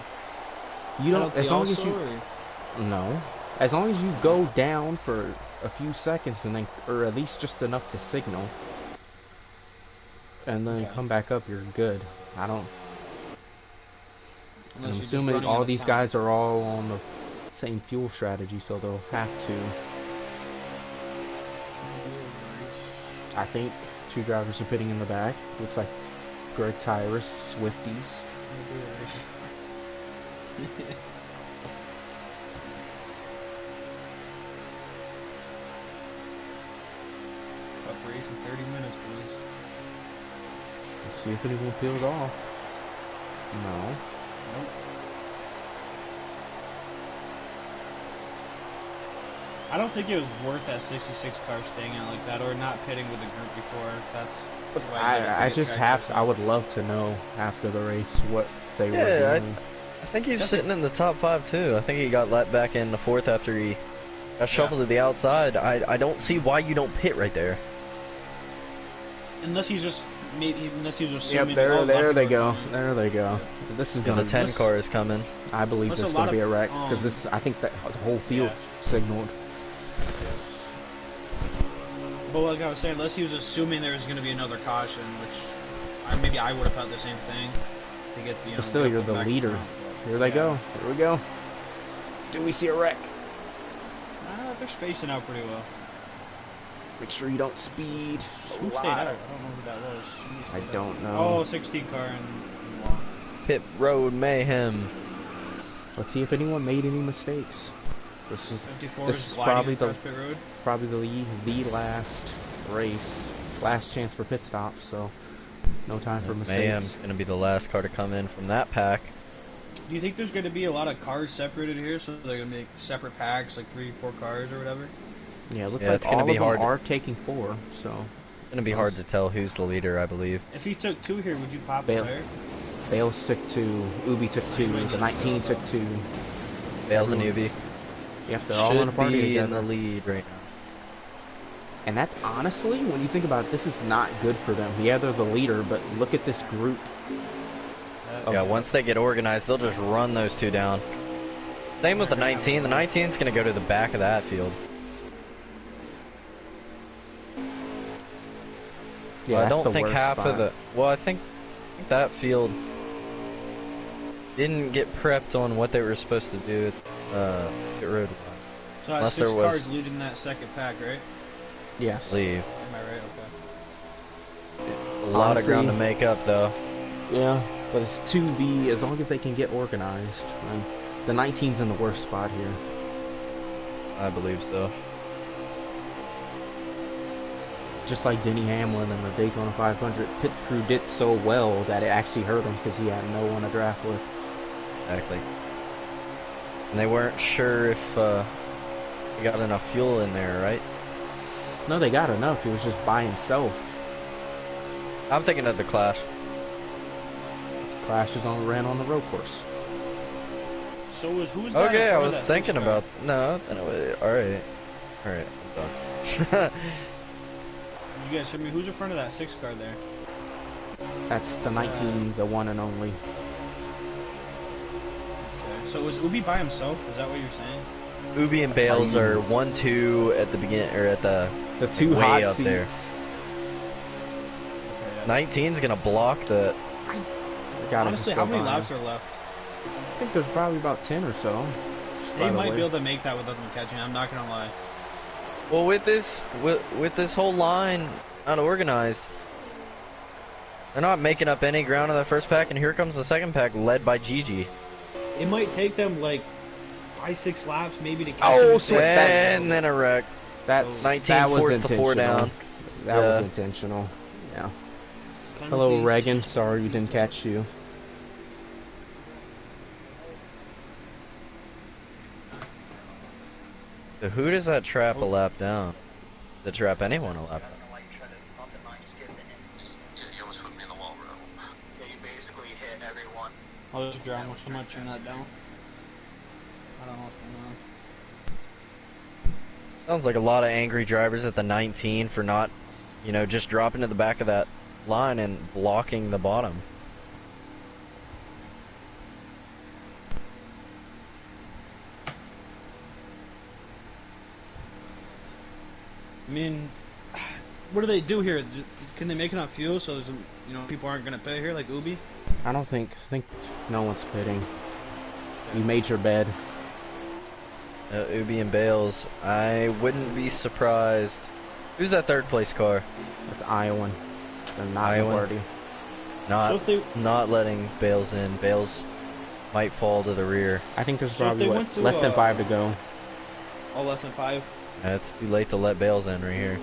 S1: You don't.
S3: penalty
S1: As long as
S3: also,
S1: you.
S3: or-
S1: No. As long as you go down for a few seconds and then, or at least just enough to signal, and then
S3: Okay.
S1: come back up, you're good. I don't.
S3: Unless
S1: I'm
S3: you're just
S1: assuming
S3: running
S1: all
S3: out of
S1: these
S3: time.
S1: guys are all on the same fuel strategy, so they'll have to. I think 2 drivers are pitting in the back. Looks like Greg Tyrus, Swifties.
S3: Up race in 30 minutes, boys.
S1: Let's see if anyone peels off. No.
S3: Nope. I don't think it was worth that 66 car staying out like that, or not pitting with the group before. If that's. why you did it to
S1: I
S3: get
S1: just
S3: track
S1: have. I
S3: yourself.
S1: would love to know after the race what they were
S2: Yeah,
S1: doing.
S2: I think he's
S3: That's
S2: sitting in the top 5 too. I think he got let back in the 4th after he got shuffled to the outside. I don't see why you don't pit right there.
S3: Unless he's just unless he's just
S1: Yep,
S3: assuming.
S1: there
S3: oh,
S1: they
S3: lucky
S1: go.
S3: we're going.
S1: There they go. This is
S2: The
S1: gonna.
S2: 10 car is coming.
S1: I believe
S3: That's
S1: this is
S3: a lot
S1: gonna be a
S3: of,
S1: wreck because this. I think that the whole field
S3: Yeah.
S1: signaled.
S3: But like I was saying, unless he was assuming there was going to be another caution, which maybe I would have thought the same thing to get the.
S1: But still,
S3: get
S1: you're
S3: them
S1: the
S3: back
S1: leader.
S3: front, but,
S1: Here they
S3: yeah.
S1: go. Here we go. Do we see a wreck?
S3: They're spacing out pretty well.
S1: Make sure you don't speed.
S3: Who
S1: a
S3: stayed out? I
S1: lot.
S3: don't know who that was. Who
S1: I
S3: stayed out?
S1: don't know.
S3: Oh, 16 car and long.
S2: Pit road mayhem.
S1: Let's see if anyone made any mistakes. This is
S3: 54
S1: this
S3: is
S1: is
S3: gliding
S1: probably the
S3: across pit road.
S1: the last race, last chance for pit stops. So no time for
S2: Mayhem's
S1: mistakes.
S2: gonna be the last car to come in from that pack.
S3: Do you think there's going to be a lot of cars separated here, so they're going to make separate packs, like 3-4 cars or whatever?
S1: Yeah, it looks
S2: Yeah,
S1: like
S2: it's gonna
S1: all
S2: be
S1: of them
S2: hard.
S1: are taking 4. So
S2: It's gonna be hard to tell who's the leader, I believe.
S3: If he took 2 here, would you pop
S1: Bale.
S3: the tire?
S1: Bales took 2, Ubi took 2, the 19 took 2.
S2: Bales and
S1: Everyone-
S2: Newbie
S1: Yep, they're all in a
S2: should
S1: party
S2: be in
S1: together.
S2: the lead right now.
S1: And that's honestly, when you think about it, this is not good for them. Yeah, they're the leader, but look at this group.
S2: Yeah, once they get organized, they'll just run those 2 down. Same with the 19. The 19's gonna go to the back of that field.
S1: Yeah,
S2: I
S1: that's
S2: don't
S1: the
S2: think
S1: worst
S2: half
S1: spot.
S2: of the. Well, I think that field didn't get prepped on what they were supposed to do at pit road.
S3: So I have
S2: Unless
S3: 6
S2: there was-
S3: cars leading that second pack, right?
S1: Yes.
S2: Leave.
S3: Am I right? Okay.
S2: A lot of ground to
S1: Honestly-
S2: make up, though.
S1: Yeah, but it's 2V as long as they can get organized. And the 19's in the worst spot here.
S2: I believe so.
S1: Just like Denny Hamlin in the Daytona 500, pit crew did so well that it actually hurt him because he had no one to draft with.
S2: Exactly. And they weren't sure if he got enough fuel in there, right?
S1: No, they got enough. He was just by himself.
S2: I'm thinking of the Clash.
S1: Clashes ran on the road course.
S3: So who's that?
S2: Okay,
S3: in
S2: I
S3: front of
S2: was
S3: that
S2: thinking
S3: 6 car?
S2: about. No, anyway, alright. Alright, I'm done.
S3: Did you guys hear me? Who's in front of that 6 car there?
S1: That's the 19, the one and only.
S3: Okay. So was Ubi by himself? Is that what you're saying?
S2: Ubi and Bales are 1-2 at the beginning, or at the
S1: The two
S2: way
S1: hot
S2: up
S1: seats.
S2: there.
S3: Okay,
S2: 19's gonna block the.
S1: Gotta
S3: honestly,
S1: just
S3: how
S1: go
S3: many
S1: by
S3: laps
S1: him.
S3: are left?
S1: I think there's probably about 10 or so. Just by
S3: They
S1: the
S3: might
S1: way.
S3: be able to make that without them catching. I'm not gonna lie.
S2: Well, with this whole line not organized, they're not making up any ground in the first pack, and here comes the second pack led by Gigi.
S3: It might take them like 5-6 laps maybe to catch
S1: Oh,
S3: him.
S1: so that's-
S2: And then a wreck.
S1: That's
S2: 19
S1: that was
S2: forced the
S1: intentional.
S2: 4 down.
S1: That was
S2: Yeah.
S1: intentional. Yeah. Hello, Reagan. Sorry we didn't catch you.
S2: So who does that trap a lap down? Does it trap anyone a lap down?
S4: You almost put me in the wall, bro. Yeah, you basically hit everyone.
S3: I'll just drown. How much turn that down? I don't know what's going on.
S2: Sounds like a lot of angry drivers at the 19 for not, just dropping to the back of that line and blocking the bottom.
S3: I mean, what do they do here? Can they make enough fuel so there's, people aren't gonna pit here like Ubi?
S1: I think no one's pitting. You made your bed.
S2: Ubi and Bales, I wouldn't be surprised. Who's that third place car?
S1: That's Iowan. They're not
S2: Iowan?
S1: party.
S3: So if they-
S2: Not letting Bales in. Bales might fall to the rear.
S1: I think there's
S3: So if
S1: probably
S3: they went to,
S1: less than 5 to go.
S3: Oh, less than 5?
S2: It's too late to let Bales in right here.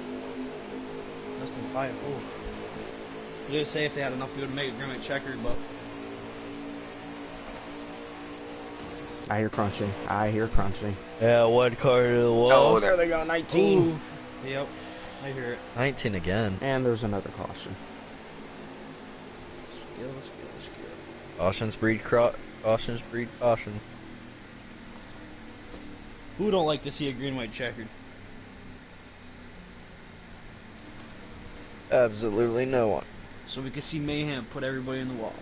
S3: Less than 5. Oh. I was gonna say if they had enough fuel to make a Grimmick checkered, but
S1: I hear crunching. I hear crunching.
S2: Yeah, one car to the wall.
S1: Oh, there they go. 19.
S3: Ooh. Yep, I hear it.
S2: 19 again.
S1: And there's another caution.
S3: Skill.
S2: Cautions breed caution.
S3: Who don't like to see a green-white checkered?
S2: Absolutely no one.
S3: So we can see Mayhem put everybody in the wall.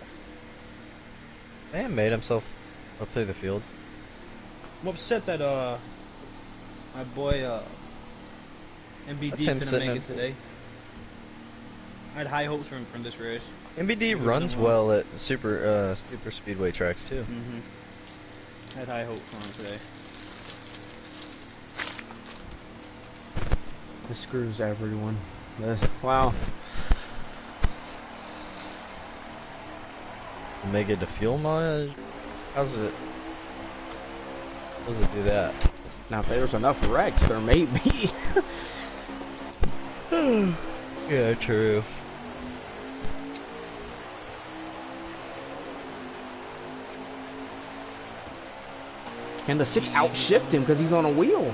S2: Man made himself up through the field.
S3: I'm upset that my boy MBD
S2: That's him
S3: couldn't
S2: sitting
S3: make
S2: in-
S3: it today. I had high hopes for him from this race.
S2: MBD runs well at super speedway tracks too.
S3: I had high hopes for him today.
S1: This screws everyone. Wow.
S2: Make it to fuel mileage? How does it do that?
S1: Now, if there's enough wrecks, there may be.
S2: Yeah, true.
S1: Can the 6 outshift him because he's on a wheel?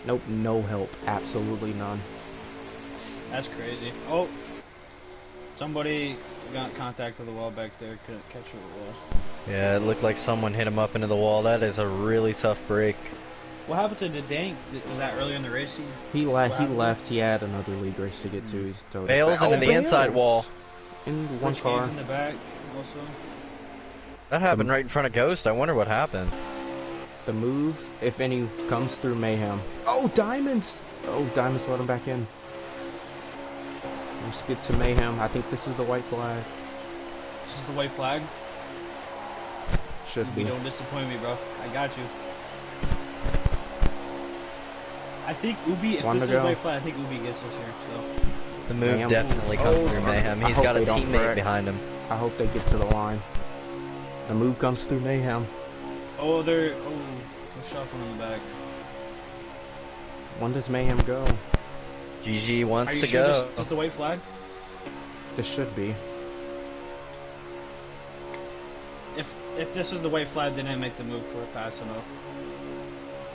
S1: Nope, no help. Absolutely none.
S3: That's crazy. Oh, somebody got in contact with the wall back there. Couldn't catch who it was.
S2: Yeah, it looked like someone hit him up into the wall. That is a really tough break.
S3: What happened to Dank? Was that earlier in the race?
S1: He
S3: What
S1: left. He
S3: happened?
S1: left. He had another league race to get to. He's totally
S2: Bales
S1: Oh,
S2: into the inside
S1: Bales!
S2: wall.
S1: In one
S3: Rich
S1: car.
S3: Gaines in the back also.
S2: That happened right in front of Ghost. I wonder what happened.
S1: The move, if any, comes through Mayhem. Oh, Diamonds! Oh, Diamonds let him back in. Let's get to Mayhem. I think this is the white flag.
S3: This is the white flag.
S1: Should
S3: You
S1: be.
S3: don't disappoint me, bro. I got you. I think Ubi, if
S1: One
S3: this
S1: to
S3: is
S1: go.
S3: white flag, I think Ubi gets this here. So
S2: The move
S1: Mayhem.
S2: definitely comes
S1: Oh,
S2: through Mayhem.
S1: I
S2: He's
S1: hope
S2: got a
S1: they don't
S2: teammate
S1: wreck.
S2: behind him.
S1: I hope they get to the line. The move comes through Mayhem.
S3: oh, they're shuffling in the back.
S1: When does Mayhem go?
S2: GG
S3: Are
S2: wants
S3: you
S2: to
S3: sure
S2: go.
S3: this is the white flag?
S1: This should be.
S3: If this is the white flag, then I make the move for fast enough.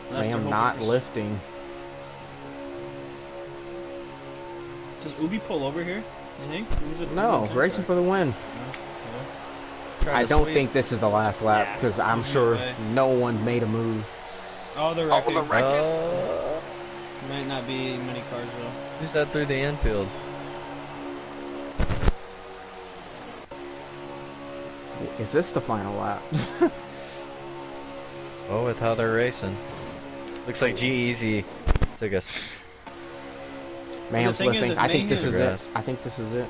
S3: Unless they're
S1: Mayhem
S3: hoping
S1: not
S3: for-
S1: lifting.
S3: Does Ubi pull over here? You think?
S1: No, racing for the win. I don't think this is the last lap
S3: Yeah,
S1: because I'm
S3: there's no
S1: sure
S3: way.
S1: no one made a move.
S3: Oh, they're wrecking.
S2: Uh,
S3: Might not be many cars though.
S2: who's that through the infield?
S1: Is this the final lap?
S2: Oh, with how they're racing. Looks like G-Eazy took us.
S1: Mayhem's
S3: thing is
S1: lifting.
S3: that
S1: I think this is
S2: Mayhem-
S1: it. I think this is it.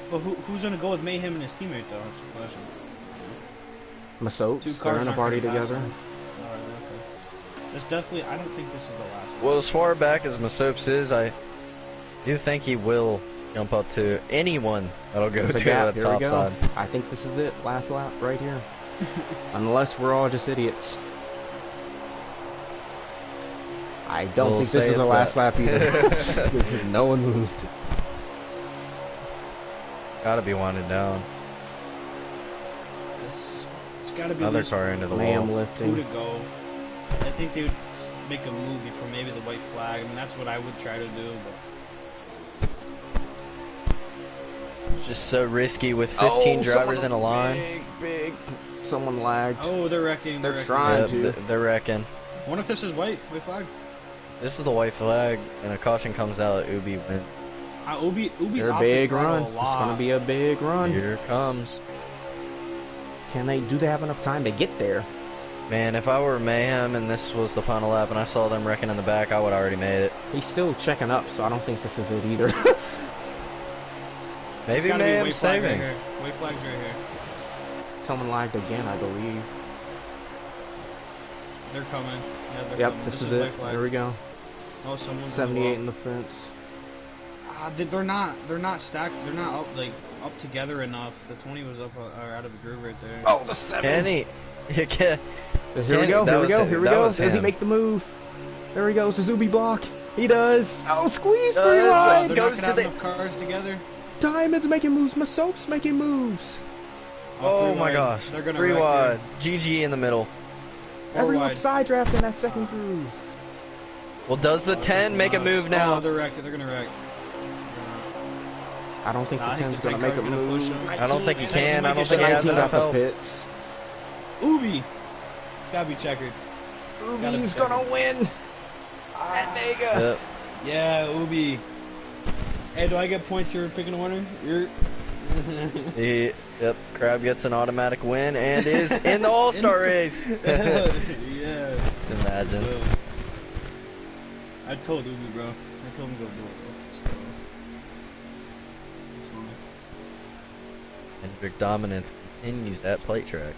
S3: But who's gonna go with Mayhem and his teammate though? That's the question.
S1: Masopes,
S3: Two
S1: they're
S3: cars
S1: in a
S3: aren't
S1: party
S3: gonna pass
S1: together.
S3: them. Alright, okay. It's definitely. I don't think this is the last.
S2: Well, as far back as Masopes is, I do think he will jump up to anyone that'll go
S1: There's
S2: to
S1: a gap.
S2: the
S1: Here we
S2: top
S1: go.
S2: side.
S1: I think this is it. Last lap right here. Unless we're all just idiots. I don't
S2: We'll
S1: think this
S2: say
S1: is the
S2: it's
S1: last
S2: that.
S1: lap either. Because no one moved.
S2: Gotta be winding down.
S3: It's gotta be at
S2: Another
S3: least
S2: car into the
S1: Mayhem
S2: wall.
S3: 2
S1: lifting.
S3: to go. I think they would make a move before maybe the white flag. I mean, that's what I would try to do. But
S2: Just so risky with 15 drivers in a line.
S1: Big. Someone lagged.
S3: oh, they're wrecking.
S1: They're
S3: wrecking.
S1: trying.
S2: Yep,
S1: to.
S2: they're wrecking.
S3: I wonder if this is white flag.
S2: This is the white flag, and a caution comes out. Ubi wins.
S3: Ubi's
S1: They're a
S3: off the
S1: big
S3: throttle
S1: run.
S3: a
S1: It's
S3: lot.
S1: gonna be a big run.
S2: Here it comes.
S1: Do they have enough time to get there?
S2: Man, if I were Mayhem and this was the final lap and I saw them wrecking in the back, I would already made it.
S1: He's still checking up, so I don't think this is it either.
S3: It's
S2: Maybe
S3: gotta be
S2: Mayhem's
S3: white flag right
S2: saving.
S3: here. White flag's right here.
S1: Someone lagged again, I believe.
S3: They're coming. Yeah, they're
S1: Yep,
S3: coming.
S1: this is
S3: white
S1: it.
S3: flag.
S1: There we go.
S3: Oh, someone's
S1: 78 in the fence.
S3: They're not stacked. They're not up together enough. The 20 was up or out of the groove right there.
S1: Oh, the 7.
S2: Kenny, you can.
S1: Here we go. Here we go. Here we
S2: that
S1: go.
S2: was
S1: Does he
S2: him.
S1: make the move? There he goes. Suzuki block. He does. Oh, squeeze
S2: Does.
S1: 3
S3: They're
S1: wide.
S3: not
S2: goes
S3: gonna
S2: to
S3: have
S2: the-
S3: enough cars together.
S1: Diamond's making moves. Masop's making moves.
S2: Oh
S3: three
S2: my
S3: wide.
S2: gosh.
S3: They're gonna
S2: 3
S3: wreck
S2: wide. GG in the middle.
S3: Four
S1: Everyone's
S3: wide.
S1: side drafting that second groove.
S2: Well, does the 10 make a move
S3: Oh,
S2: now?
S3: they're wrecked. They're gonna wreck.
S1: I don't think
S3: Nah, I
S1: the
S3: think
S1: 10's
S3: the
S1: gonna
S3: 10
S1: make a
S3: car's gonna push
S1: move.
S3: him.
S2: I don't think he can. I don't
S3: The
S2: think he has
S1: 19
S2: enough
S1: got the
S2: help.
S1: pits.
S3: Ubi. It's gotta be checkered.
S1: Ubi's
S3: be
S1: gonna
S3: second.
S1: win. Talladega.
S2: Yep.
S3: Yeah, Ubi. Hey, do I get points for picking a winner? You're.
S2: Yep. Crab gets an automatic win and is in the All-Star race.
S3: Yeah.
S2: Imagine.
S3: I told Ubi, bro. I told him to go do it, bro. Let's go. That's funny.
S2: Hendrick dominance continues at plate track.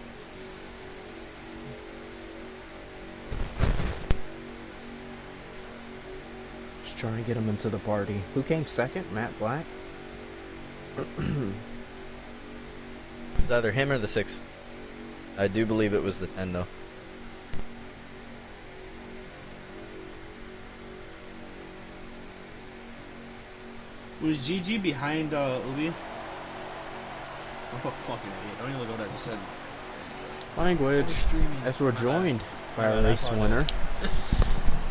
S1: Just trying to get him into the party. Who came second? Matt Black?
S2: It was either him or the 6. I do believe it was the 10 though.
S3: Was GG behind Ubi? Oh, fucking idiot. Don't even look at what I just said.
S1: Language.
S3: We're streaming.
S1: As we're joined by
S3: My
S1: our
S3: bad, I
S1: race
S3: apologize.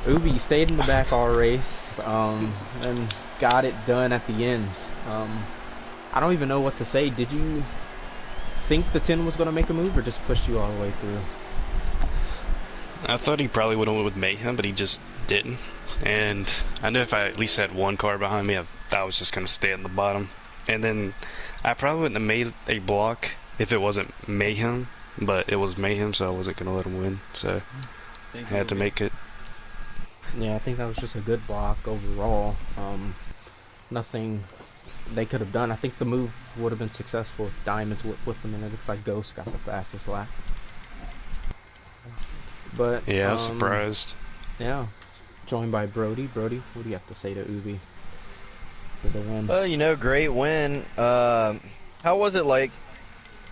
S1: winner. Ubi stayed in the back all race, and got it done at the end. I don't even know what to say. Did you think the 10 was going to make a move, or just push you all the way through?
S5: I thought he probably would have went with Mayhem, but he just didn't. And I knew if I at least had one car behind me, I was just going to stay at the bottom. And then I probably wouldn't have made a block if it wasn't Mayhem, but it was Mayhem, so I wasn't going to let him win. So I
S3: Thank you,
S5: had to
S3: Ubi.
S5: make it.
S1: Yeah, I think that was just a good block overall. Nothing they could have done. I think the move would have been successful if Diamonds with them, and it looks like Ghost got the fastest lap. But
S5: Yeah, I was surprised.
S1: Yeah, joined by Brody. Brody, what do you have to say to Ubi for the win?
S2: Well, you know, great win. How was it like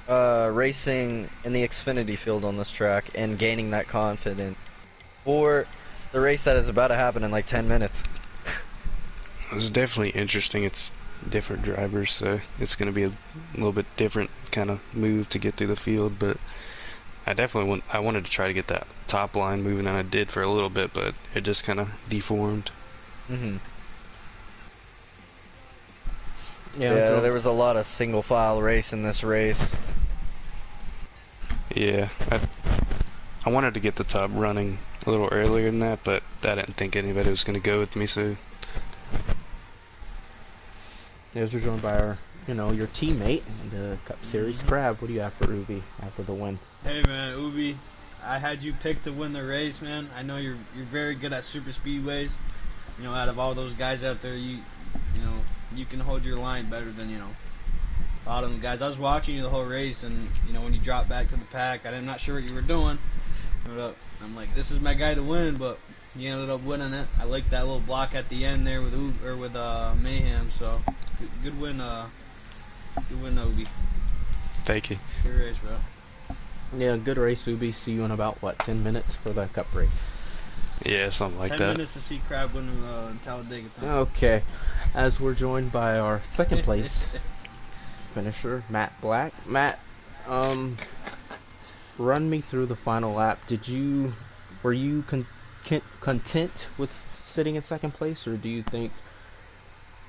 S2: racing in the Xfinity field on this track and gaining that confidence for the race that is about to happen in like 10 minutes?
S5: It was definitely interesting. It's different drivers, so it's going to be a little bit different kind of move to get through the field, but I wanted to try to get that top line moving, and I did for a little bit, but it just kind of deformed.
S2: Mm-hmm.
S1: Yeah,
S2: there was a lot of single file race in this race.
S5: Yeah, I wanted to get the top running a little earlier than that, but I didn't think anybody was going to go with me, so...
S1: Those are joined by our, your teammate in the Cup Series, Crab. What do you have for Ubi after the win?
S3: Hey man, Ubi, I had you picked to win the race, man. I know you're very good at super speedways. Out of all those guys out there, you can hold your line better than a lot of them guys. I was watching you the whole race, and when you dropped back to the pack, I'm not sure what you were doing. But I'm like, this is my guy to win, but you ended up winning it. I like that little block at the end there with Mayhem. So good win, Ubi.
S5: Thank you.
S3: Good race, bro.
S1: Yeah, good race, Ubi. See you in about 10 minutes for the Cup race.
S5: Yeah, something like
S3: 10
S5: that.
S3: 10 minutes to see Crab win in Talladega time.
S1: Okay, as we're joined by our second place finisher, Matt Black. Matt, run me through the final lap. Were you content with sitting in second place, or do you think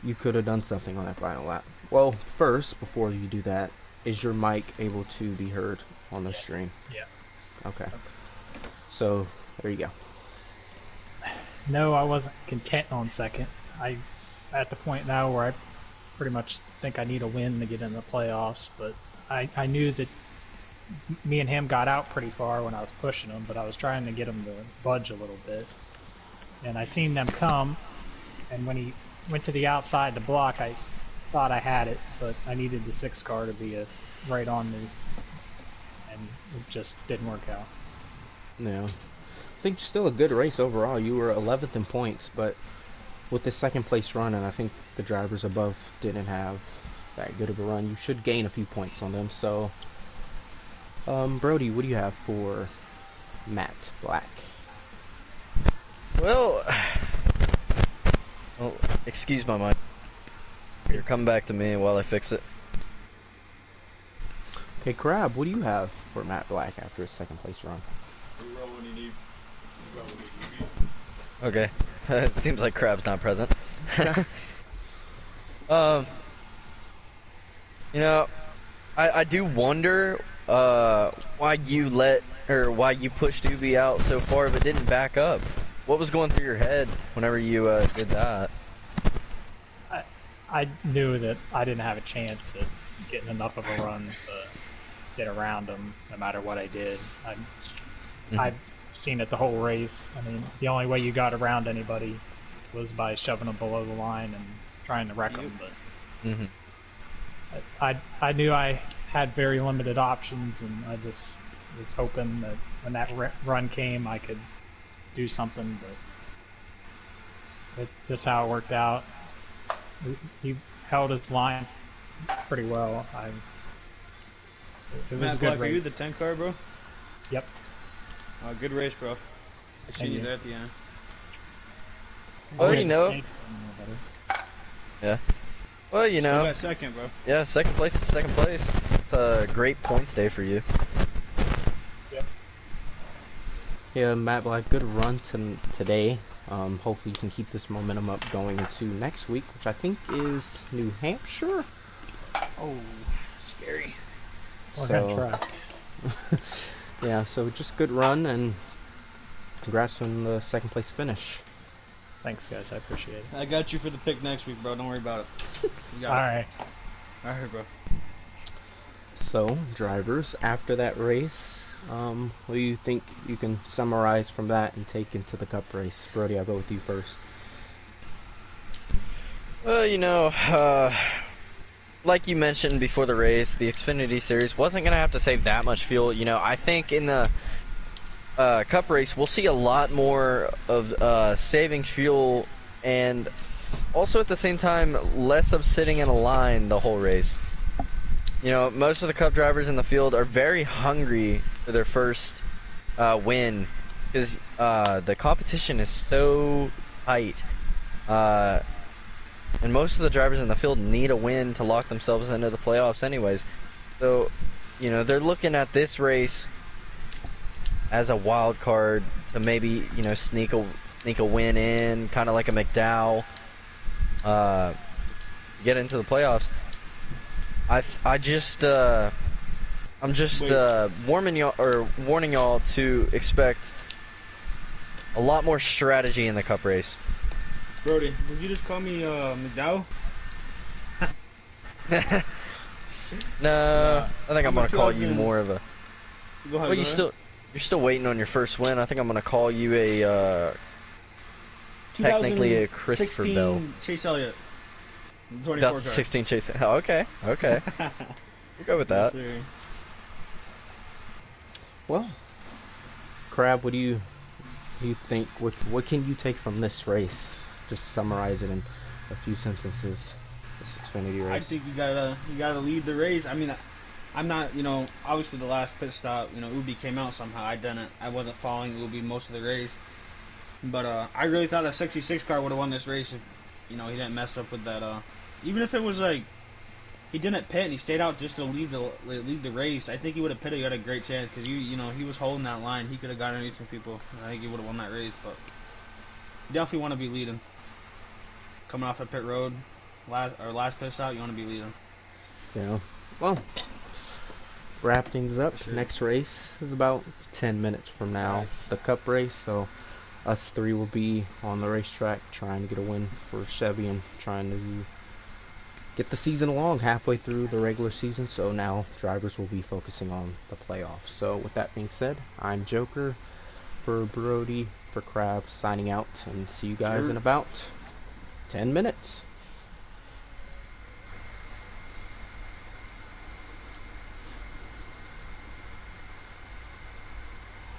S1: you could have done something on that final lap? Well, first, before you do that, is your mic able to be heard on the stream?
S6: Yeah.
S1: Okay. So, there you go.
S6: No, I wasn't content on second. I at the point now where I pretty much think I need a win to get in the playoffs, but I knew that me and him got out pretty far when I was pushing him, but I was trying to get him to budge a little bit. And I seen them come, and when he went to the outside to block, I thought I had it, but I needed the 6 car to be right on me, and it just didn't work out.
S1: Yeah. I think still a good race overall. You were 11th in points, but with the second place run, and I think the drivers above didn't have that good of a run, you should gain a few points on them. So, Brody, what do you have for Matt Black?
S2: Well, excuse my mic. Here, come back to me while I fix it.
S1: Okay, Crab, what do you have for Matt Black after his second place run?
S2: Okay. It seems like Crab's not present. I do wonder why you pushed Ubi out so far but didn't back up. What was going through your head whenever you did that?
S6: I knew that I didn't have a chance at getting enough of a run to get around him no matter what I did. I've seen it the whole race. I mean, the only way you got around anybody was by shoving them below the line and trying to wreck them. But I knew I had very limited options, and I just was hoping that when that run came, I could do something. But it's just how it worked out. He held his line pretty well. It was
S3: Matt
S6: a good
S3: Black,
S6: race.
S3: are you the 10 car, bro?
S6: Yep.
S3: Good race, bro. I seen you there at the end.
S2: Well,
S6: Wish
S2: you
S6: the
S2: know.
S6: stages were more better.
S2: Yeah. Well, you
S3: Still
S2: know.
S3: got second, bro.
S2: Yeah, second place is second place. It's a great points day for you.
S6: Yep.
S1: Yeah, Matt Black, good run today. Hopefully you can keep this momentum up going into next week, which I think is New Hampshire.
S3: Oh, scary.
S6: We're gonna try.
S1: Yeah, so just good run, and congrats on the second place finish.
S6: Thanks, guys. I appreciate it.
S3: I got you for the pick next week, bro. Don't worry about it. You got
S6: All
S3: it.
S6: right.
S3: All right, bro.
S1: So, drivers, after that race, what do you think you can summarize from that and take into the Cup race? Brody, I'll go with you first.
S2: Well, you know, like you mentioned before the race, the Xfinity Series wasn't going to have to save that much fuel. You know, I think in the Cup race, we'll see a lot more of saving fuel, and also at the same time, less of sitting in a line the whole race. You know, most of the Cup drivers in the field are very hungry for their first win, because the competition is so tight. And most of the drivers in the field need a win to lock themselves into the playoffs anyways. So, you know, they're looking at this race as a wild card to maybe, you know, sneak a win in, kind of like a McDowell, get into the playoffs. I'm just warning y'all to expect a lot more strategy in the Cup race.
S3: Brody, did you just call me McDowell?
S2: No, I think I'm gonna call you
S3: 2000s.
S2: more of a.
S3: Go ahead.
S2: Well,
S3: go ahead.
S2: you're still waiting on your first win. I think I'm gonna call you a technically a Christopher
S3: 2016
S2: Bell.
S3: Chase Elliott. 24 car.
S2: 2016 Chase. Oh, okay. We'll go with that.
S3: Yes, sir.
S1: Well, Crab, what do you think? What can you take from this race? Just summarize it in a few sentences. This Xfinity race.
S3: I think you gotta lead the race. I mean, I'm not, you know, obviously the last pit stop, you know, Ubi came out somehow. I wasn't following Ubi most of the race, but I really thought a 66 car would have won this race if, you know, he didn't mess up with that. Even if it was like he didn't pit and he stayed out just to lead the race, I think he would have pitted. He had a great chance because you know, he was holding that line. He could have got underneath some people. I think he would have won that race, but you definitely want to be leading. Coming off a pit road, last pit stop, you want to be leading.
S1: Yeah. Well, wrap things up.
S3: For sure.
S1: Next race is about 10 minutes from now.
S3: Nice.
S1: The Cup race. So us three will be on the racetrack trying to get a win for Chevy and trying to get the season along halfway through the regular season. So now drivers will be focusing on the playoffs. So with that being said, I'm Joker for Brody, for Crab, signing out, and see you guys in about 10 minutes.